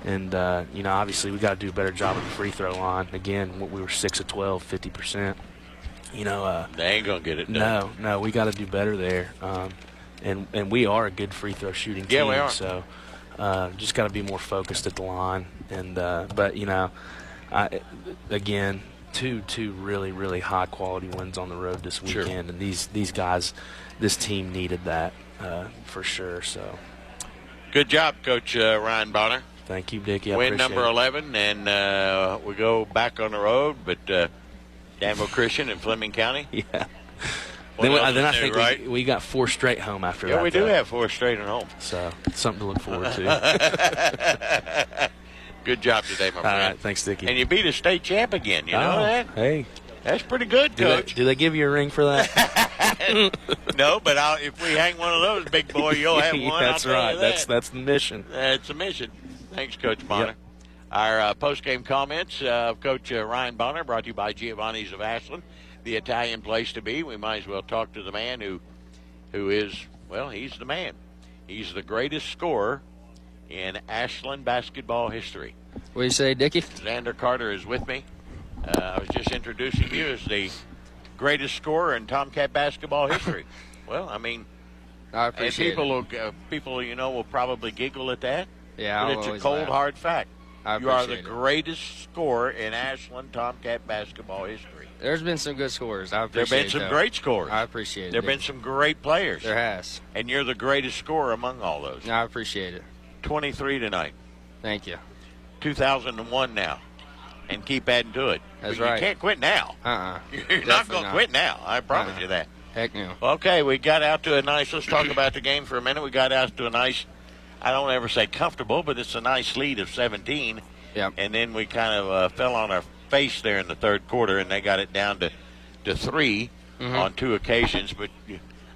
And obviously we got to do a better job at the free throw line. Again, we were 6 of 12, 50%. They ain't going to get it done. No, we got to do better there. And we are a good free throw shooting team. Yeah, we are. So just got to be more focused at the line. And but again, two really, really high quality wins on the road this weekend, and these guys, this team needed that for sure. So good job, Coach Ryan Bonner. Thank you, Dickie. I Win appreciate number it. 11, and we go back on the road, but Danville Christian in Fleming County. Yeah. Then I think we got 4 straight home after that. Yeah, we do have 4 straight at home. So something to look forward to. Good job today, my friend. All right, thanks, Dickie. And you beat a state champ again. You know that? Hey. That's pretty good, Coach. Do they give you a ring for that? No, but if we hang one of those, big boy, you'll have one. That's right. That's the mission. That's the mission. Thanks, Coach Bonner. Yep. Our post-game comments of Coach Ryan Bonner brought to you by Giovanni's of Ashland, the Italian place to be. We might as well talk to the man who is, well, he's the man. He's the greatest scorer in Ashland basketball history. What do you say, Dickie? Xander Carter is with me. I was just introducing you as the greatest scorer in Tomcat basketball history. Well, I mean, I appreciate it. People will probably giggle at that. Yeah, but it's a cold, hard fact. You are the it. greatest scorer in Ashland Tomcat basketball history. There's been some good scorers. I appreciate it. There have been some great scorers. I appreciate it. There have been some great players. There has. And you're the greatest scorer among all those. I appreciate it. 23 tonight. Thank you. 2001 now. And keep adding to it. That's but right. You can't quit now. You're not going to quit now. I promise you that. Heck no. Okay, we got out to a nice, let's talk about the game for a minute. We got out to a nice I don't ever say comfortable, but it's a nice lead of 17. Yep. And then we kind of fell on our face there in the third quarter, and they got it down to 3 on 2 occasions. But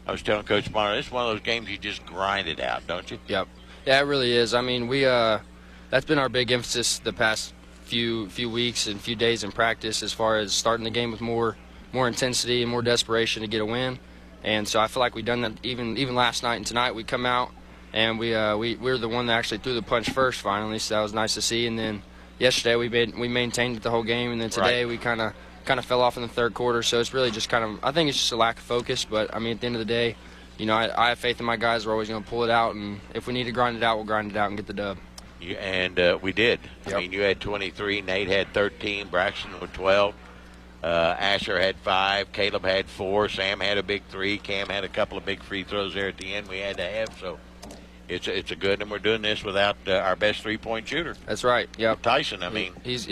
I was telling Coach Bonner, it's one of those games you just grind it out, don't you? Yep. Yeah, it really is. I mean, we that's been our big emphasis the past few weeks and few days in practice, as far as starting the game with more intensity and more desperation to get a win. And so I feel like we've done that even last night and tonight. We come out and we're the one that actually threw the punch first finally, so that was nice to see. And then yesterday we maintained it the whole game, and then today we kind of fell off in the third quarter. So it's really just I think it's just a lack of focus. But I mean, at the end of the day, I have faith in my guys. We're always going to pull it out, and if we need to grind it out, we'll grind it out and get the dub. And we did. Yep. I mean, you had 23, Nate had 13, Braxton with 12. Asher had 5, Caleb had 4, Sam had a big 3, Cam had a couple of big free throws there at the end we had to have. So it's a good, and we're doing this without our best 3-point shooter. That's right. Yep. Tyson. I mean, he's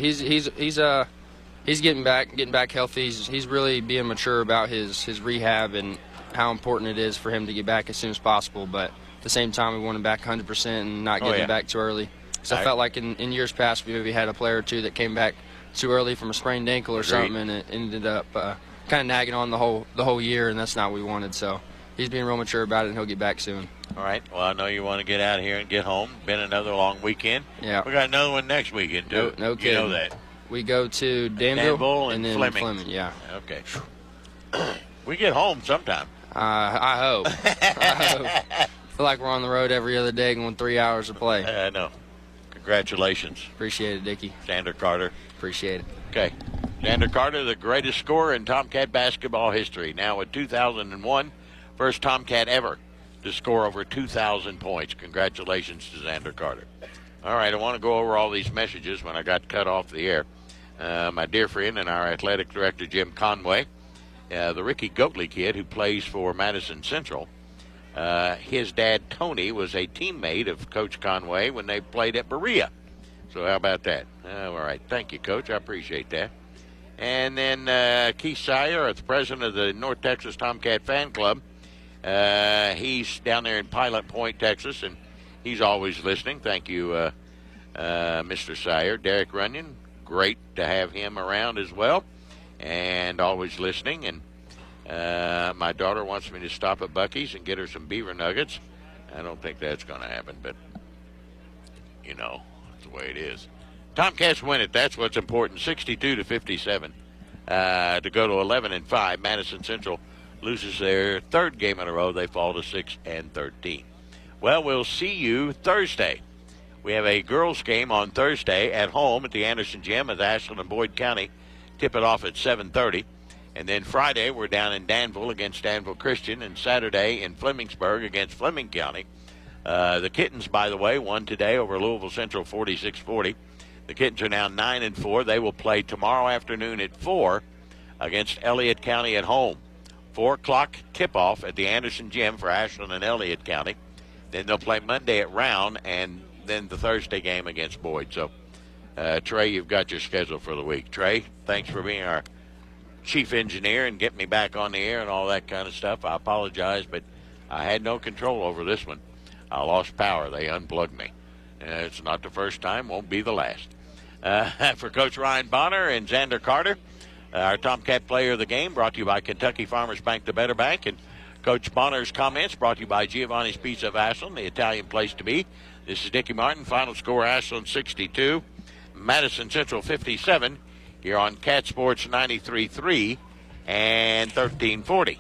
getting back healthy. He's really being mature about his rehab and how important it is for him to get back as soon as possible. But at the same time, we want him back 100% and not get him back too early. Because I felt like in years past we maybe had a player or two that came back too early from a sprained ankle or something, and it ended up kind of nagging on the whole year, and that's not what we wanted. So he's being real mature about it, and he'll get back soon. All right. Well, I know you want to get out of here and get home. Been another long weekend. Yeah. We got another one next weekend too. No kidding. You know that. We go to Danville and then Fleming. Yeah. Okay. We get home sometime. I hope. I feel like we're on the road every other day going 3 hours of play. I know. Congratulations. Appreciate it, Dickie. Xander Carter. Appreciate it. Okay. Xander Carter, the greatest scorer in Tomcat basketball history. Now at 2001, first Tomcat ever to score over 2,000 points. Congratulations to Xander Carter. All right, I want to go over all these messages when I got cut off the air. My dear friend and our athletic director, Jim Conway, the Ricky Goatley kid who plays for Madison Central, his dad, Tony, was a teammate of Coach Conway when they played at Berea. So how about that? All right. Thank you, Coach. I appreciate that. And then Keith Sire, the president of the North Texas Tomcat Fan Club. He's down there in Pilot Point, Texas, and he's always listening. Thank you, Mr. Sire. Derek Runyon, great to have him around as well, and always listening. And my daughter wants me to stop at Buc-ee's and get her some beaver nuggets. I don't think that's going to happen, but, that's the way it is. Tomcats win it. That's what's important. 62-57 to go to 11-5. Madison Central loses their third game in a row. They fall to 6-13. Well, we'll see you Thursday. We have a girls' game on Thursday at home at the Anderson Gym with Ashland and Boyd County. Tip it off at 7:30. And then Friday, we're down in Danville against Danville Christian, and Saturday in Flemingsburg against Fleming County. The Kittens, by the way, won today over Louisville Central 46-40. The Kittens are now 9-4. They will play tomorrow afternoon at 4 against Elliott County at home. 4 o'clock tip-off at the Anderson Gym for Ashland and Elliott County. Then they'll play Monday at Round, and then the Thursday game against Boyd. So, Trey, you've got your schedule for the week. Trey, thanks for being our chief engineer and getting me back on the air and all that kind of stuff. I apologize, but I had no control over this one. I lost power. They unplugged me. It's not the first time, won't be the last. For Coach Ryan Bonner and Xander Carter, our Tomcat Player of the Game brought to you by Kentucky Farmers Bank, the Better Bank, and Coach Bonner's comments brought to you by Giovanni's Pizza of Ashland, the Italian place to be. This is Dickie Martin. Final score, Ashland 62, Madison Central 57, here on Cat Sports 93.3 and 1340.